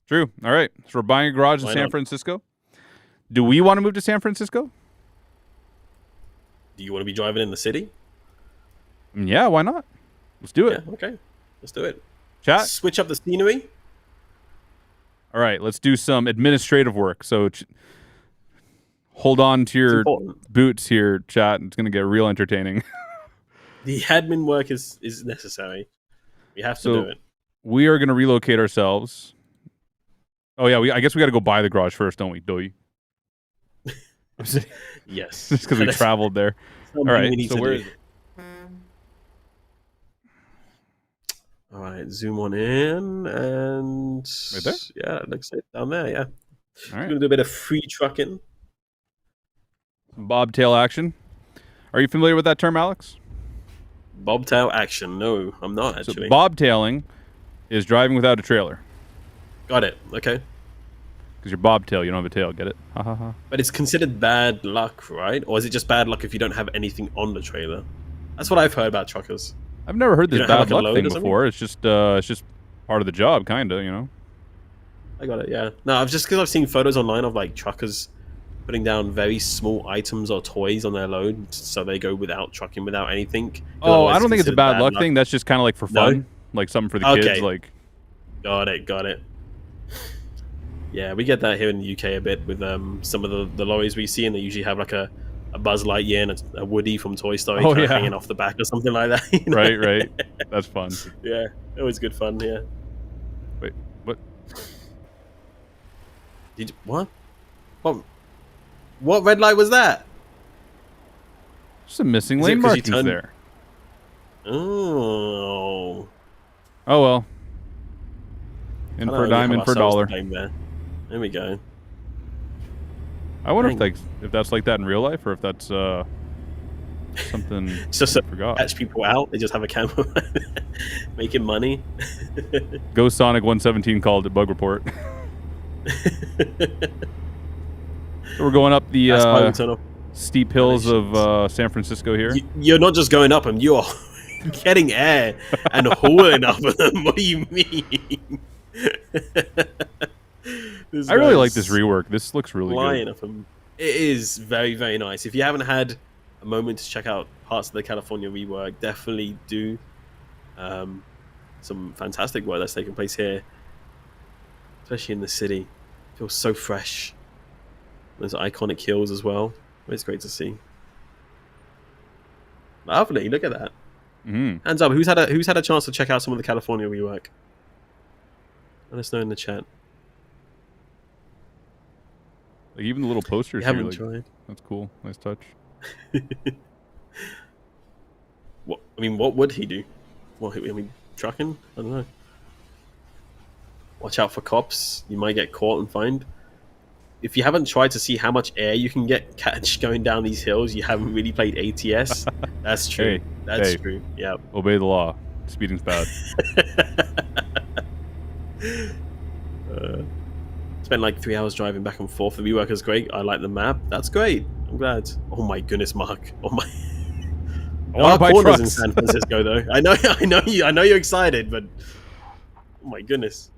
true. All right. So we're buying a garage in San Francisco. Do we want to move to San Francisco? Do you want to be driving in the city? Yeah, why not? Let's do it. Yeah, okay. Let's do it. Chat. switch up the scenery. All right, let's do some administrative work. So hold on to It's your important. boots here, chat. It's going to get real entertaining. The admin work is necessary. We have to do So it. we are going to relocate ourselves. Oh yeah, I guess we got to go buy the garage first, don't we? Yes, Just because we traveled there. All right, we need so to where do. is it? All right, zoom on in, and Right there? yeah, it looks like down there. Yeah, All we're right, gonna do a bit of free trucking. some bobtail action. Are you familiar with that term, Alex? Bobtail action. No, I'm not So actually. bobtailing is driving without a trailer. Got it. Okay, Because you're bobtail, you don't have a tail. Get it? Ha ha ha. but it's considered bad luck, right? Or is it just bad luck if you don't have anything on the trailer? That's what I've heard about truckers. I've never heard You this don't have, bad like, a luck load thing or something? before. It's just part of the job, kind of. You know. I got it. Yeah. No, I've just because I've seen photos online of like truckers putting down very small items or toys on their load, so they go without trucking without anything. 'Cause Oh, otherwise I don't think it's a considered bad luck thing. That's just kind of like for No? fun, like something for the kids. Okay. Like, Got it. Got it. Yeah, we get that here in the UK a bit with some of the lorries we see, and they usually have like a Buzz Lightyear and a Woody from Toy Story Oh, kind of yeah. hanging off the back or something like that. You know? right. That's fun. Yeah, always good fun. Yeah. Wait, what? What? What red light was that? Just some missing Is it lane 'cause you markings turned- there. Oh. Oh well. I In don't for a really dime, have in for a ourselves to dollar. blame There we go. I wonder if Dang. that's like that in real life, or if that's something It's just I to forgot. catch people out. They just have a camera making money. Go Sonic 117 called it bug report. So we're going up the That's why we turn off. steep hills of San Francisco here. You're not just going up them, you're getting air and hauling up them. What do you mean? I really like this rework. This looks really good. Up them. It is very, very nice. If you haven't had a moment to check out parts of the California rework, definitely do. Some fantastic work that's taking place here, especially in the city. It feels so fresh. Those iconic hills as well. It's great to see. Lovely, look at that. Mm-hmm. Hands up, who's had a chance to check out some of the California rework? Let us know in the chat. Like even the little posters You here, haven't like, tried. that's cool. Nice touch. What would he do? What, trucking? I don't know. Watch out for cops. You might get caught and fined. If you haven't tried to see how much air you can catch going down these hills, you haven't really played ATS. That's true. That's true. Yeah. Obey the law. Speeding's bad. Spent like 3 hours driving back and forth. The rework is great. I like the map. That's great. I'm glad. Oh my goodness, Mark. Oh my. I want to buy corners trucks in San Francisco, though. I know you're excited, but oh my goodness,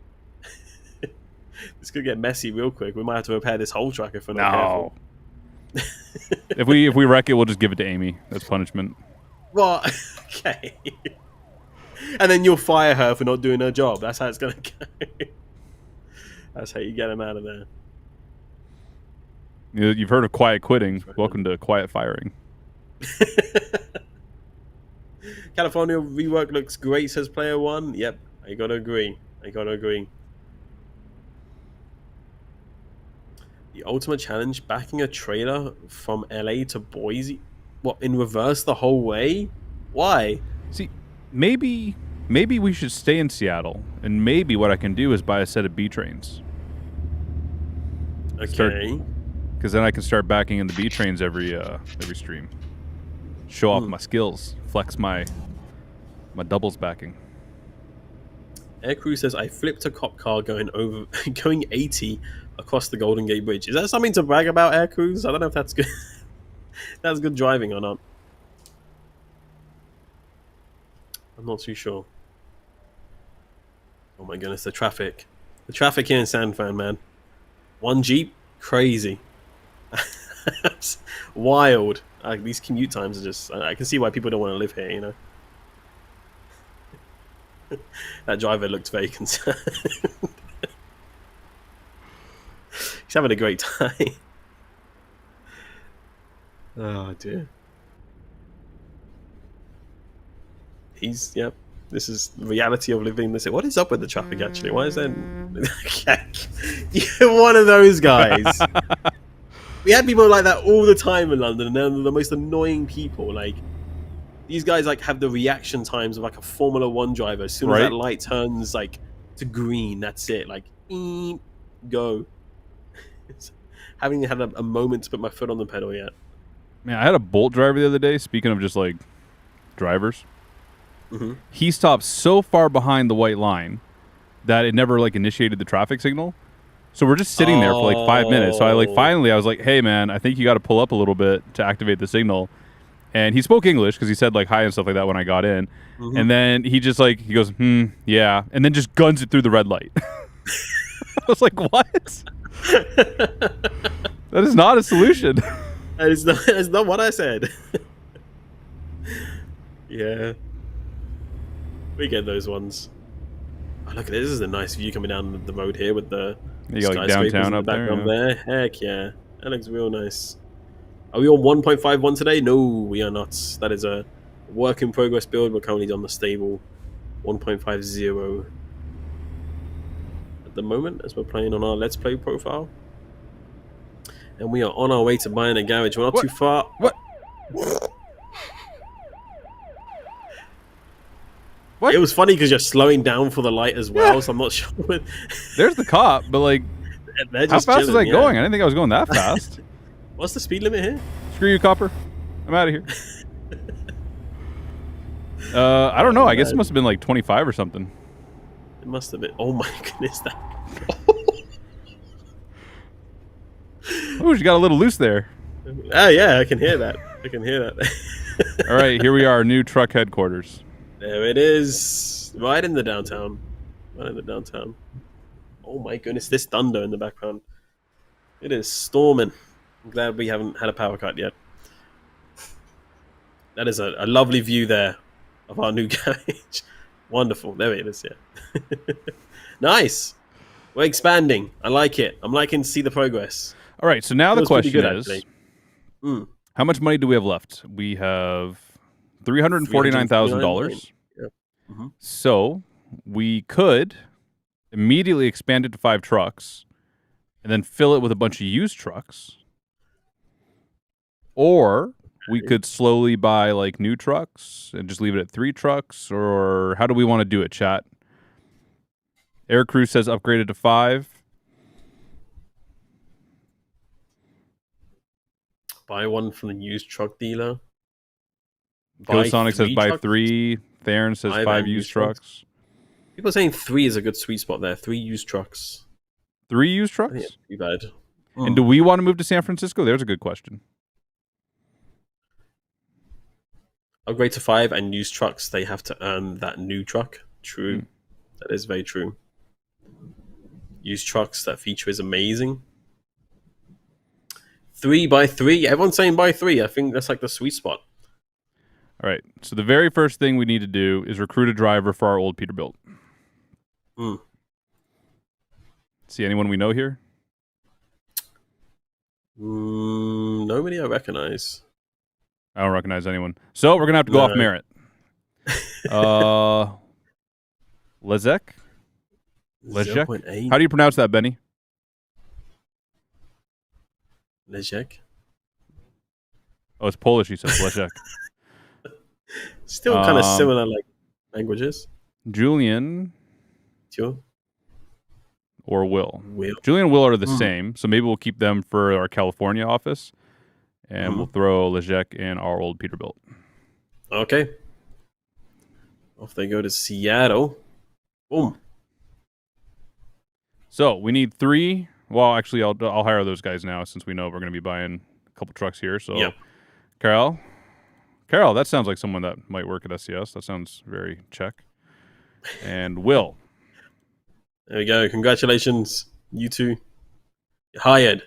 this could get messy real quick. We might have to repair this whole truck if we're not careful. if we wreck it, we'll just give it to Amy. That's punishment. Well, okay. And then you'll fire her for not doing her job. That's how it's gonna go. That's how you get them out of there. You've heard of quiet quitting. Welcome to quiet firing. California rework looks great, says player one. Yep, I gotta agree. The ultimate challenge, backing a trailer from LA to Boise. What, in reverse the whole way? Why? See, maybe we should stay in Seattle, and maybe what I can do is buy a set of B trains. Okay. Because then I can start backing in the B trains every stream. Show off my skills, flex my doubles backing. Aircrew says I flipped a cop car going 80 across the Golden Gate Bridge. Is that something to brag about, Aircrews? I don't know if that's good. That's good driving or not. I'm not too sure. Oh my goodness, the traffic. The traffic here in San Fran, man. One Jeep, crazy. Wild. These commute times are just... I can see why people don't want to live here, you know. That driver looked very concerned. He's having a great time. Oh dear. Yep. This is the reality of living this. What is up with the traffic actually? Why is that? You're one of those guys. We had people like that all the time in London, and they're the most annoying people. Like these guys, like have the reaction times of like a Formula One driver. As soon as that light turns like to green, that's it. Like, go. Haven't had a moment to put my foot on the pedal yet. Man, I had a Bolt driver the other day. Speaking of just like drivers, he stopped so far behind the white line that it never like initiated the traffic signal. So we're just sitting there for like 5 minutes. So I was like, hey man, I think you got to pull up a little bit to activate the signal. And he spoke English because he said like hi and stuff like that when I got in. And then he just like, he goes, yeah. And then just guns it through the red light. I was like, what? That is not a solution. That's not what I said. Yeah. We get those ones. Oh, look at this. This is a nice view coming down the road here with the skyscrapers downtown up there. Heck yeah. That looks real nice. Are we on 1.51 today? No, we are not. That is a work in progress build. We're currently on the stable 1.50 at the moment as we're playing on our Let's Play profile. And we are on our way to buying a garage. We're not too far. What? It was funny because you're slowing down for the light as well, so I'm not sure. There's the cop, but like, how fast was I going? I didn't think I was going that fast. What's the speed limit here? Screw you, copper. I'm out of here. I don't know. I guess it must have been like 25 or something. It must have been. Oh my goodness, that. Oh, you got a little loose there. Oh yeah, I can hear that. All right, here we are, new truck headquarters. There it is, right in the downtown. Oh my goodness, this thunder in the background. It is storming. I'm glad we haven't had a power cut yet. That is a lovely view there of our new garage. Wonderful. There it is, yeah. Nice. We're expanding. I like it. I'm liking to see the progress. All right, so now the question is, how much money do we have left? We have $349,000. Yep. So we could immediately expand it to 5 trucks and then fill it with a bunch of used trucks. Or we could slowly buy like new trucks and just leave it at 3 trucks. Or how do we want to do it, chat? Air Crew says upgraded to 5. Buy one from the used truck dealer. Ghost Sonic says buy 3. Theron says 5 used trucks. People are saying 3 is a good sweet spot there. 3 used trucks. 3 used trucks? I think it's too bad. And do we want to move to San Francisco? There's a good question. Upgrade to 5 and used trucks. They have to earn that new truck. True. That is very true. Used trucks, that feature is amazing. 3 by 3. Everyone's saying by 3. I think that's like the sweet spot. All right. So the very first thing we need to do is recruit a driver for our old Peterbilt. See anyone we know here? Nobody I recognize. I don't recognize anyone. So we're gonna have to go off merit. Lezek? How do you pronounce that, Benny? Lezek. Oh, it's Polish. He says Lezek. Still kind of similar, like languages. Julian. Sure. Or Will. Julian and Will are the same, so maybe we'll keep them for our California office, and we'll throw Lezek in our old Peterbilt. Okay. Off they go to Seattle. Boom. So we need 3. Well, actually, I'll hire those guys now since we know we're going to be buying a couple trucks here. So, Carol, that sounds like someone that might work at SCS. That sounds very check. And Will. There we go. Congratulations, you two. You're hired.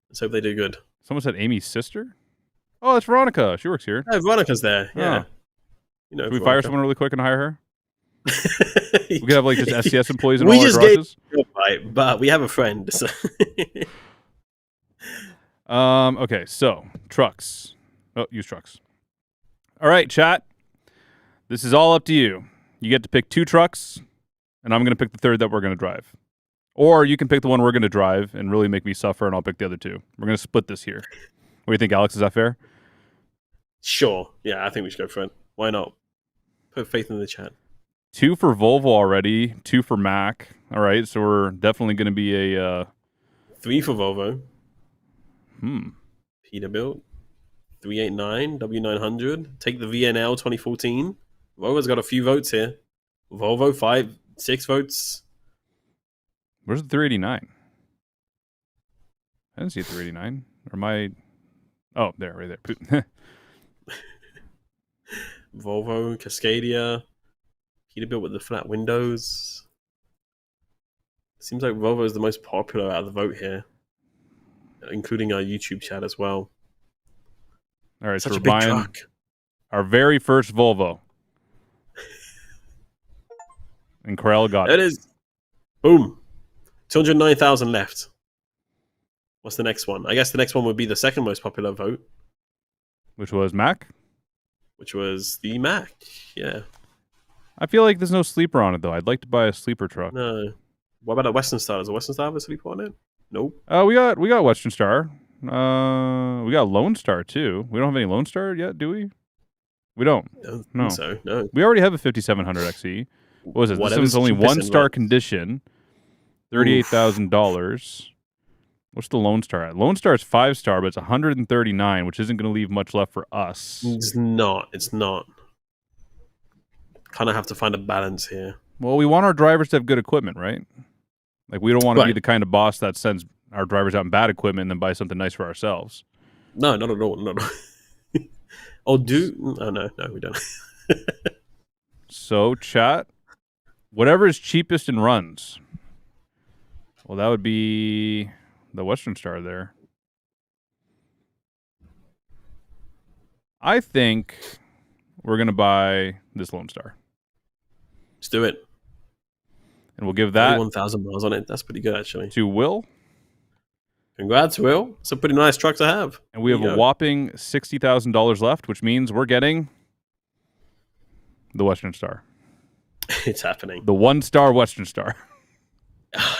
Let's hope they do good. Someone said Amy's sister? Oh, that's Veronica. She works here. Oh, Veronica's there. Yeah. You know, Can we fire someone really quick and hire her? We could have like just SCS employees in We all our just gave garages. right, but we have a friend. So. Okay, so trucks. Oh, use trucks. All right, chat. This is all up to you. You get to pick 2 trucks, and I'm going to pick the third that we're going to drive. Or you can pick the one we're going to drive and really make me suffer, and I'll pick the other 2. We're going to split this here. What do you think, Alex? Is that fair? Sure. Yeah, I think we should go for it. Why not? Put faith in the chat. 2 for Volvo already, 2 for Mac. All right, so we're definitely going to be a 3 for Volvo. Hmm. Peterbilt. 389 W900. Take the VNL 2014. Volvo's got a few votes here. Volvo 6 votes. Where's the 389? I didn't see a 389. Or my... Oh, there, right there. Volvo, Cascadia. Peterbilt with the flat windows. Seems like Volvo is the most popular out of the vote here, including our YouTube chat as well. All right, Such so a we're big buying truck. our very first Volvo. And Corral got There it. it is. Boom. 209,000 left. What's the next one? I guess the next one would be the second most popular vote, Which was Mac. which was the Mac. Yeah. I feel like there's no sleeper on it, though. I'd like to buy a sleeper truck. No. What about a Western Star? Does a Western Star have a sleeper on it? Nope. We got Western Star. We got Lone Star, too. We don't have any Lone Star yet, do we? We don't. Don't No. think so. No. We already have a 5700 XE. What was it? Whatever's This one's only cheapest in 1-star left. condition. $38,000. What's the Lone Star at? Lone Star is 5-star, but it's 139, which isn't going to leave much left for us. It's not. It's not. Kind of have to find a balance here. Well, we want our drivers to have good equipment, right? Like, we don't want to be Right. the kind of boss that sends our drivers out in bad equipment and then buy something nice for ourselves. No, not at all. Not at all. Oh, no, we don't. So, chat, whatever is cheapest and runs. Well, that would be the Western Star there. I think we're going to buy this Lone Star. Let's do it. And we'll give that 1,000 miles on it. That's pretty good, actually. to Will. Congrats, Will. It's a pretty nice truck to have. And we have a whopping $60,000 left, which means we're getting the Western Star. It's happening. The 1-star Western Star.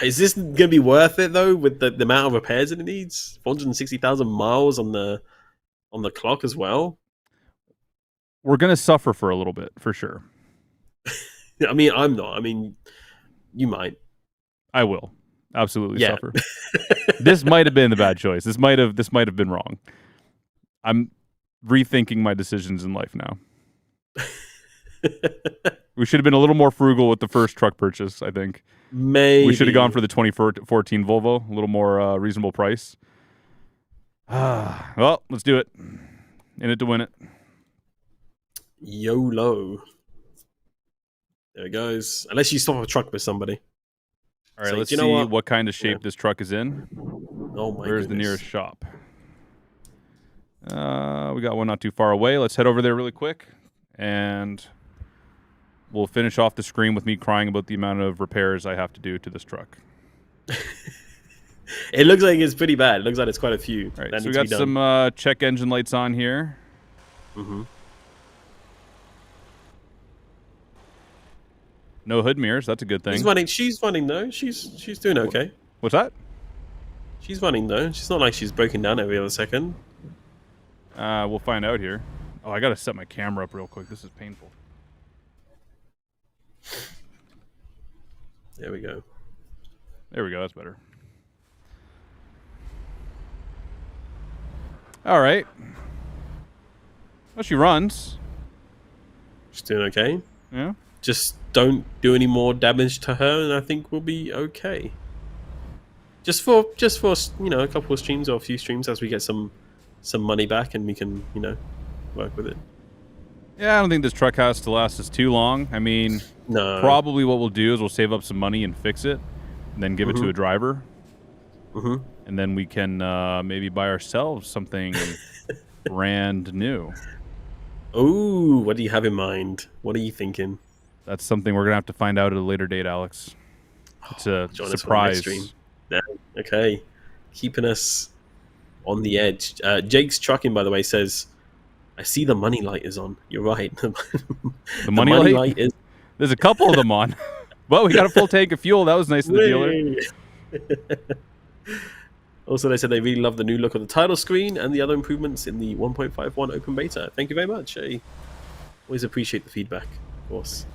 Is this going to be worth it, though, with the amount of repairs that it needs? 460,000 miles on the clock as well? We're going to suffer for a little bit, for sure. I mean, I'm not. I mean, you might. I will absolutely Yeah. suffer. This might have been the bad choice. This might have been wrong. I'm rethinking my decisions in life now. We should have been a little more frugal with the first truck purchase, I think. Maybe. We should have gone for the 2014 Volvo, a little more reasonable price. Well, let's do it. In it to win it. YOLO. There it goes. Unless you stop a truck with somebody. All right, So, let's you know see what? what kind of shape this truck is in. Oh, my Where's the goodness. nearest shop? We got one not too far away. Let's head over there really quick, and we'll finish off the screen with me crying about the amount of repairs I have to do to this truck. It looks like it's pretty bad. It looks like it's quite a few. All right, that so we need to got be done. some check engine lights on here. Mm-hmm. No hood mirrors. That's a good thing. She's running though. She's doing okay. What's that? She's running though. She's not like she's breaking down every other second. We'll find out here. Oh, I got to set my camera up real quick. This is painful. There we go. There we go. That's better. All right. Well, she runs. She's doing okay. Yeah. Just don't do any more damage to her, and I think we'll be okay. Just for a couple of streams or a few streams as we get some money back, and we can work with it. Yeah, I don't think this truck has to last us too long. I mean, No. probably what we'll do is we'll save up some money and fix it, and then give it to a driver. Mm-hmm. And then we can maybe buy ourselves something brand new. Oh, what do you have in mind? What are you thinking? That's something we're gonna have to find out at a later date, Alex. It's a Join us for the next stream. surprise. Yeah. Okay, keeping us on the edge. Jake's trucking, by the way, says, "I see the money light is on." You're right. The The money money light? light is. There's a couple of them on. But we got a full tank of fuel. That was nice of the dealer. Also, they said they really love the new look of the title screen and the other improvements in the 1.51 open beta. Thank you very much. Hey, always appreciate the feedback, of course.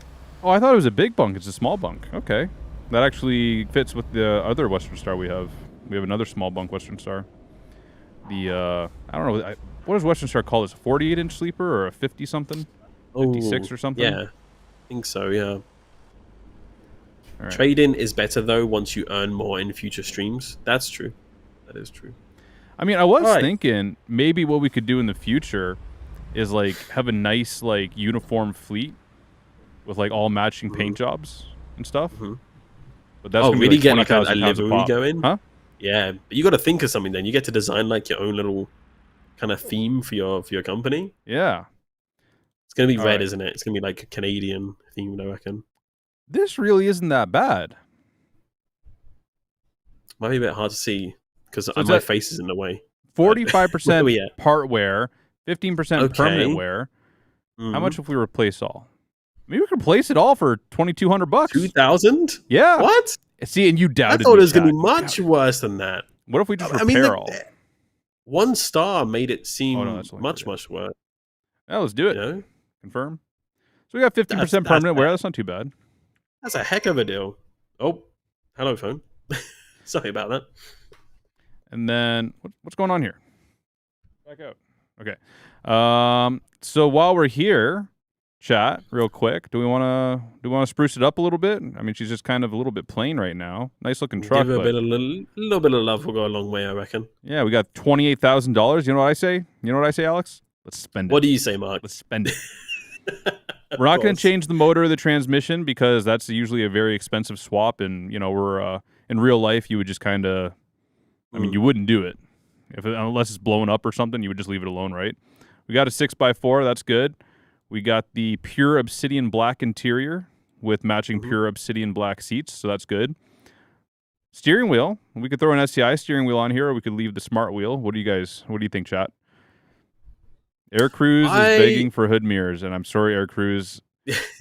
Oh, I thought it was a big bunk. It's a small bunk. Okay. That actually fits with the other Western Star we have. We have another small bunk Western Star. The, I don't know, what does Western Star call this? A 48-inch sleeper or a 50-something? 56 or something? Yeah, I think so, yeah. Right. Trade-in is better, though, once you earn more in future streams. That's true. That is true. I mean, I was thinking maybe what we could do in the future is, like, have a nice, like, uniform fleet with, like, all matching paint jobs and stuff. But that's gonna really be get like like a 20,000 pounds a livery pop. going? Huh? Yeah, but you got to think of something then. You get to design, like, your own little kind of theme for your company. Yeah. It's going to be red, isn't it? It's going to be, like, a Canadian theme, I reckon. This really isn't that bad. Might be a bit hard to see because my face is in the way. 45% part wear, 15% permanent wear. How much if we replace all? Maybe we could replace it all for $2,200. 2,000? Yeah. What? See, and you doubted. I thought it was going to be much worse than that. What if we just repair all? 1 star made it seem much worse. Yeah, let's do it. You know? Confirm. So we got 15% permanent wear. That's not too bad. That's a heck of a deal. Oh, hello, phone. Sorry about that. And then what's going on here? Back out. Okay. So while we're here, chat real quick. Do we want to spruce it up a little bit? I mean, she's just kind of a little bit plain right now. Nice looking truck. Give her a little bit of love will go a long way, I reckon. Yeah, we got $28,000. You know what I say? You know what I say, Alex? Let's spend it. What do you say, Mark? Let's spend it. We're not going to change the motor or the transmission because that's usually a very expensive swap, and we're in real life you would just kind of, I mean, you wouldn't do it unless it's blown up or something. You would just leave it alone, right? We got a 6x4. That's good. We got the pure obsidian black interior with matching pure obsidian black seats, so that's good. Steering wheel. We could throw an SCI steering wheel on here, or we could leave the smart wheel. What do you think, chat? Air Cruise is begging for hood mirrors, and I'm sorry, Air Cruise,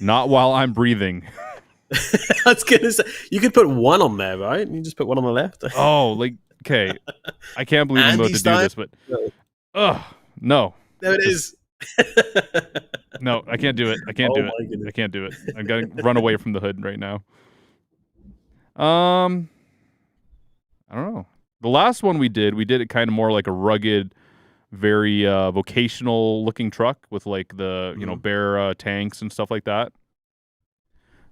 not while I'm breathing. I was gonna say you could put one on there, right? You just put one on the left. Okay. I can't believe I'm about to do this, but no. There it is. No, I can't do it. I can't do it. I can't do it. I'm gonna run away from the hood right now. I don't know. The last one we did it kind of more like a rugged, very vocational looking truck with like the bare tanks and stuff like that.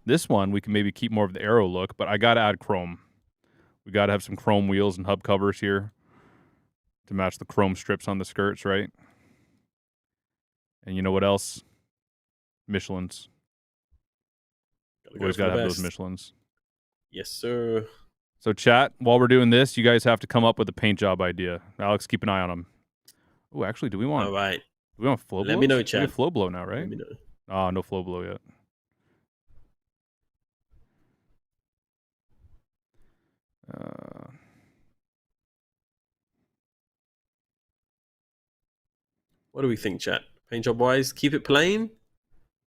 This one we can maybe keep more of the aero look, but I gotta add chrome. We gotta have some chrome wheels and hub covers here to match the chrome strips on the skirts, right? And you know what else? Michelin's. Always gotta have those Michelin's. Yes, sir. So chat, while we're doing this, you guys have to come up with a paint job idea. Alex, keep an eye on them. Oh, actually, do we want? All right. Do we want flow blow? Let me know, chat. We have flow blow now, right? Let me know. Oh, no flow blow yet. What do we think, chat? Paint job wise, keep it plain,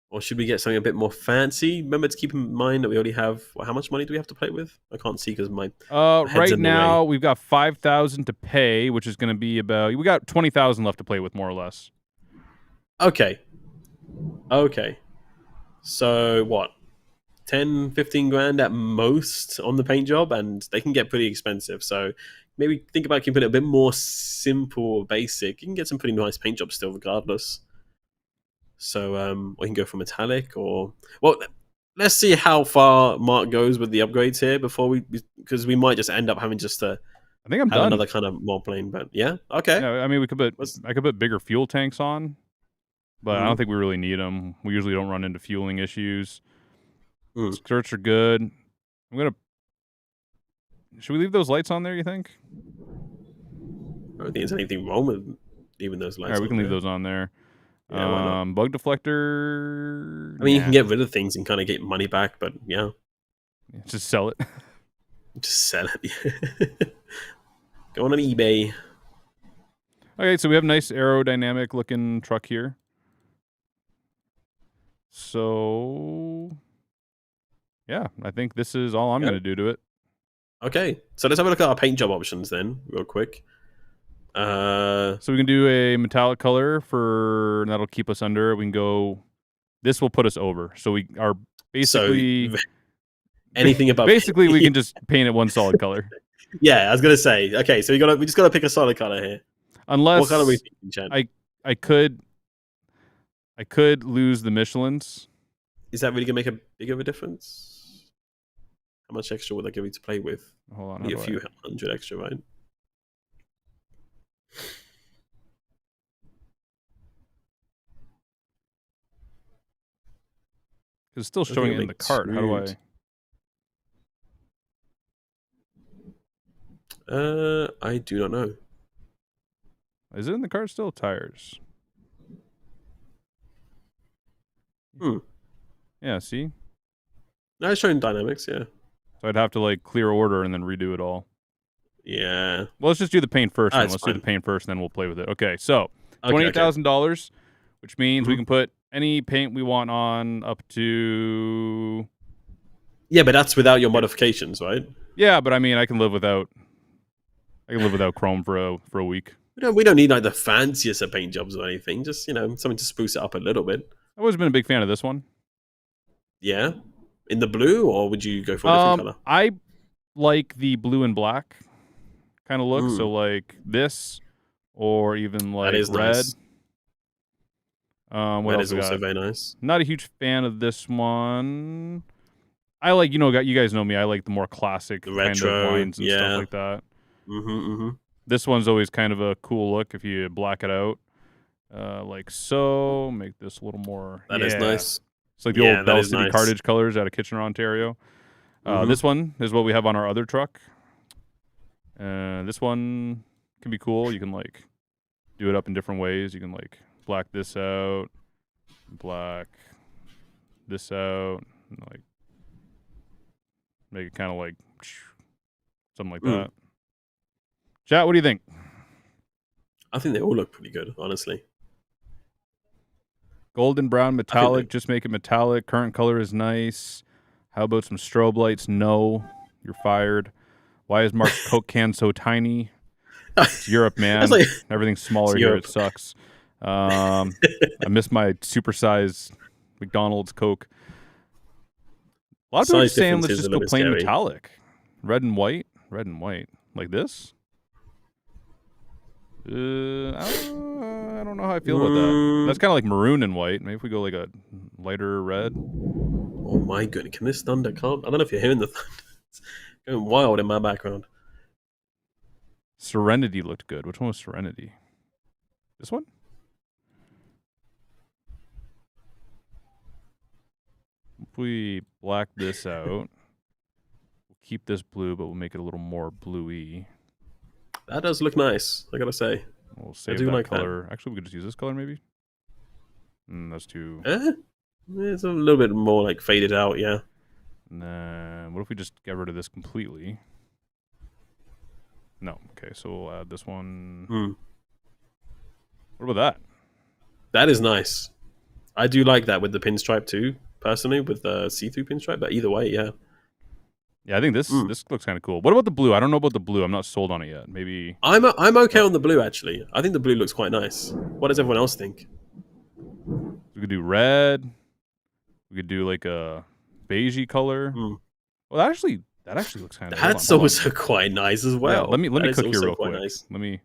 or should we get something a bit more fancy? Remember to keep in mind that we already have. How much money do we have to play with? I can't see because my right now we've got 5,000 to pay, which is going to be about. We got 20,000 left to play with, more or less. Okay. So what? 10, 15 grand at most on the paint job, and they can get pretty expensive. So maybe think about keeping it a bit more simple or basic. You can get some pretty nice paint jobs still, regardless. So we can go for metallic, or let's see how far Mark goes with the upgrades here before because we might just end up having just to. I think I'm have done. Another kind of more plain, but yeah, okay. Yeah, I mean, I could put bigger fuel tanks on, but I don't think we really need them. We usually don't run into fueling issues. Skirts are good. Should we leave those lights on there, you think? I don't think there's anything wrong with leaving those lights. All right, we can leave those on there. Yeah, why not? Bug deflector. I mean, you Nah, can get rid of things and kind of get money back, but yeah, just sell it. just sell it. Go on eBay. Okay, so we have a nice aerodynamic looking truck here. So yeah, I think this is all I'm Yeah. going to do to it. Okay, so let's have a look at our paint job options then, real quick. So we can do a metallic color for and that'll keep us under. We can go. This will put us over. So we are basically so anything above. basically we can just paint it one solid color. Yeah, I was gonna say. Okay, so we just gotta pick a solid color here. Unless What color are we thinking, Chad? I could lose the Michelins. Is that really gonna make a big of a difference? How much extra would that give you to play with? Hold on, Maybe a few hundred extra, right? It's still showing it in the cart. How do I? I do not know. Is it in the cart still? Tires. Yeah, see? No, it's showing dynamics, yeah. So I'd have to like clear order and then redo it all. Yeah. Well, let's just do the paint first. Ah, Let's do the paint first, and then we'll play with it. Okay, so $28,000, which means we can put any paint we want on up to. Yeah, but that's without your modifications, right? Yeah, but I mean, I can live without chrome for a week. We don't need like the fanciest of paint jobs or anything. Just something to spruce it up a little bit. I've always been a big fan of this one. Yeah, in the blue, or would you go for a different color? I like the blue and black kind of look. So like this, or even like that is red. Nice. What that else is also very nice. Not a huge fan of this one. I like, you guys know me. I like the more classic The retro, kind of lines and stuff like that. This one's always kind of a cool look if you black it out, like so. Make this a little more. That is nice. It's like the old Bell City Cartage colors out of Kitchener, Ontario. This one is what we have on our other truck. This one can be cool. You can like do it up in different ways. You can like black this out, black this out, and like make it kind of like something like that. Chat, what do you think? I think they all look pretty good, honestly. Golden brown metallic, just make it metallic. Current color is nice. How about some strobe lights? No, you're fired. Why is Mark's Coke can so tiny? It's Europe, man. Like, everything's smaller here. It sucks. I miss my supersized McDonald's Coke. A lot of people are saying let's just go plain metallic. Red and white. Like this? I don't know how I feel about that. That's kind of like maroon and white. Maybe if we go like a lighter red. Oh my goodness. Can this thunder come? I don't know if you're hearing the thunder. It's going wild in my background. Serenity looked good. Which one was Serenity? This one? If we black this out, we'll keep this blue, but we'll make it a little more bluey. That does look nice, I gotta say. We'll save that color. That. Actually, we could just use this color, maybe. That's too. It's a little bit more like faded out, yeah. And then what if we just get rid of this completely? No. Okay, so we'll add this one. What about that? That is nice. I do like that with the pinstripe too, personally, with the see-through pinstripe. But either way, yeah. Yeah, I think this looks kind of cool. What about the blue? I don't know about the blue. I'm not sold on it yet. Maybe I'm okay on the blue actually. I think the blue looks quite nice. What does everyone else think? We could do red. We could do like a beigey color. Well, that actually looks kind of. That's also quite nice as well. Yeah, let me cook here real quick. Nice. Let me.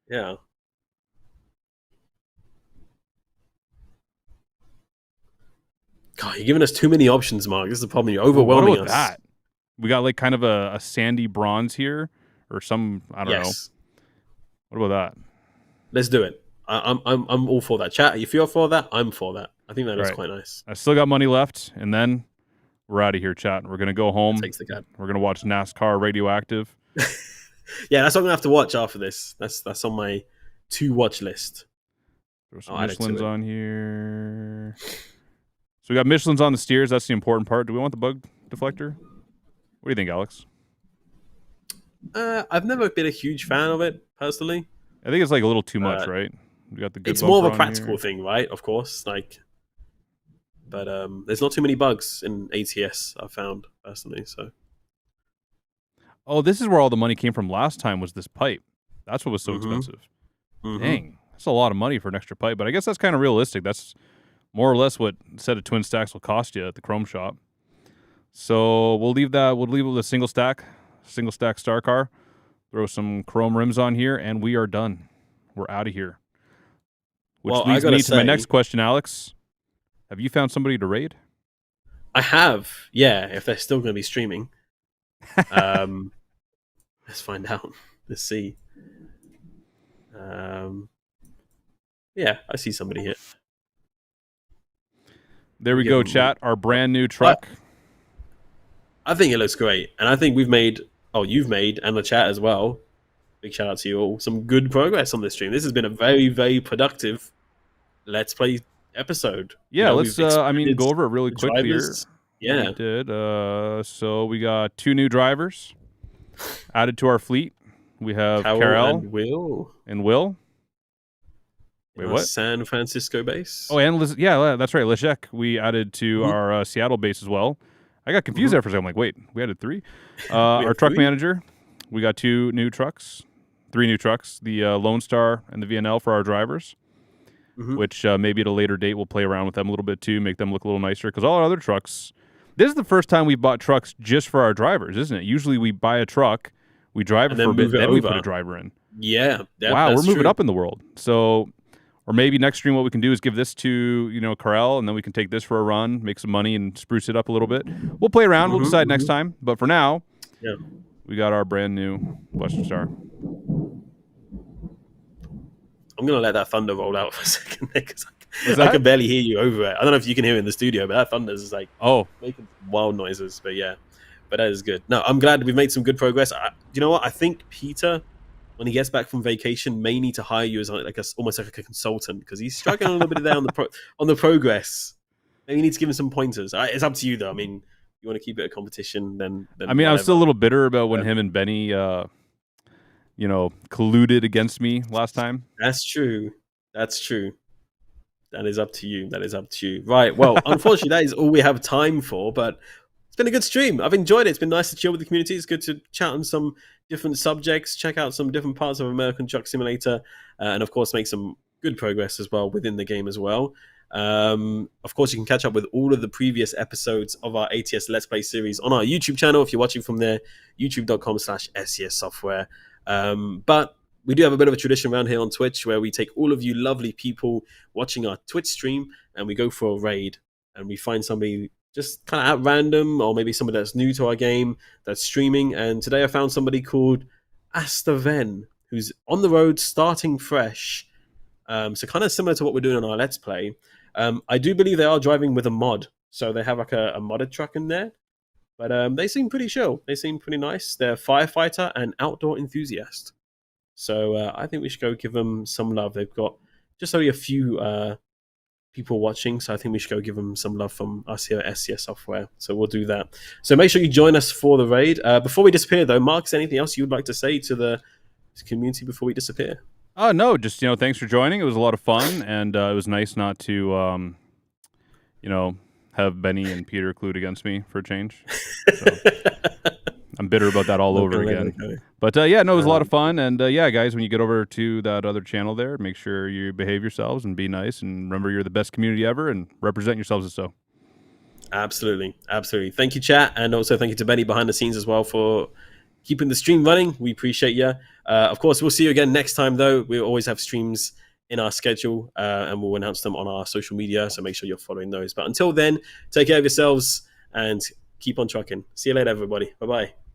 Yeah. God, you're giving us too many options, Mark. This is the problem. You're overwhelming us. That? We got like kind of a sandy bronze here, or some I don't know. What about that? Let's do it. I'm all for that. Chat, if you're for that, I'm for that. I think that is quite nice. I still got money left, and then we're out of here, chat. We're gonna go home. Takes the cat. We're gonna watch NASCAR Radioactive. Yeah, that's what I'm gonna have to watch after this. That's on my to watch list. Throw some I'll add it to Michelin's it. on here. So we got Michelin's on the steers. That's the important part. Do we want the bug deflector? What do you think, Alex? I've never been a huge fan of it personally. I think it's like a little too much, Uh, right? We got the good it's more of bumper a on practical here. thing, right? Of course, like, but there's not too many bugs in ATS. I've found personally. So, Oh, this is where all the money came from last time. Was this pipe? That's what was so mm-hmm, expensive. mm-hmm. Dang, that's a lot of money for an extra pipe. But I guess that's kind of realistic. That's more or less what a set of twin stacks will cost you at the Chrome shop. So we'll leave that. We'll leave it with a single stack star car. Throw some chrome rims on here, and we are done. We're out of here. Which Well, I leads gotta me to my say, next question, Alex. Have you found somebody to raid? I have. Yeah, if they're still going to be streaming, let's find out. Let's see. Yeah, I see somebody here. There we go, chat. Our brand new truck. I think it looks great, and I think we've made. Oh, you've made, and the chat as well. Big shout out to you all. Some good progress on this stream. This has been a very, very productive Let's Play episode. Yeah, We've let's go over it really quickly here. Yeah, we did. So we got 2 new drivers added to our fleet. We have Carol and Will. Wait, what? San Francisco base. Oh, and yeah, that's right. Leszek, we added to our Seattle base as well. I got confused there for a second. I'm like, wait, we added 3. Our truck manager, we got 2 new trucks, 3 new trucks. The Lone Star and the VNL for our drivers, which maybe at a later date we'll play around with them a little bit too, make them look a little nicer. Because all our other trucks, this is the first time we've bought trucks just for our drivers, isn't it? Usually we buy a truck, we drive it for a bit, then we put a driver in. Yeah. Wow, we're moving up in the world. So, or maybe next stream what we can do is give this to, Carell, and then we can take this for a run, make some money, and spruce it up a little bit. We'll play around. We'll decide next time. But for now, we got our brand new Western Star. I'm going to let that thunder roll out for a second because I can barely hear you over it. I don't know if you can hear it in the studio, but that thunder is like making wild noises. But yeah, but that is good. No, I'm glad we've made some good progress. You know what? I think Peter, when he gets back from vacation, may need to hire you as almost like a consultant because he's struggling a little bit there on the progress. Maybe you need to give him some pointers. It's up to you though. I mean, you want to keep it a competition, then I mean, I'm still a little bitter about when him and Benny, colluded against me last time. That's true. That is up to you. Right. Well, unfortunately, that is all we have time for. But it's been a good stream. I've enjoyed it. It's been nice to chill with the community. It's good to chat on some different subjects, check out some different parts of American Truck Simulator, and of course make some good progress as well within the game as well. Of course, you can catch up with all of the previous episodes of our ATS Let's Play series on our YouTube channel if you're watching from there, youtube.com/SES Software. But we do have a bit of a tradition around here on Twitch where we take all of you lovely people watching our Twitch stream and we go for a raid and we find somebody just kind of at random, or maybe somebody that's new to our game that's streaming. And today I found somebody called Astaven, who's on the road starting fresh. So kind of similar to what we're doing on our Let's Play. I do believe they are driving with a mod. So they have like a modded truck in there. But they seem pretty chill. They seem pretty nice. They're a firefighter and outdoor enthusiast. So I think we should go give them some love. They've got just only a few people watching, so I think we should go give them some love from us here at SCS Software. So we'll do that. So make sure you join us for the raid. Before we disappear, though, Mark, is there anything else you would like to say to the community before we disappear? No, just thanks for joining. It was a lot of fun, and it was nice not to, have Benny and Peter clued against me for a change. So I'm bitter about that all over again. But it was a lot of fun. And guys, when you get over to that other channel there, make sure you behave yourselves and be nice. And remember, you're the best community ever and represent yourselves as so. Absolutely. Thank you, chat. And also thank you to Benny behind the scenes as well for keeping the stream running. We appreciate you. Of course, we'll see you again next time, though. We always have streams in our schedule, and we'll announce them on our social media, so make sure you're following those. But until then, take care of yourselves and keep on trucking. See you later, everybody. Bye-bye.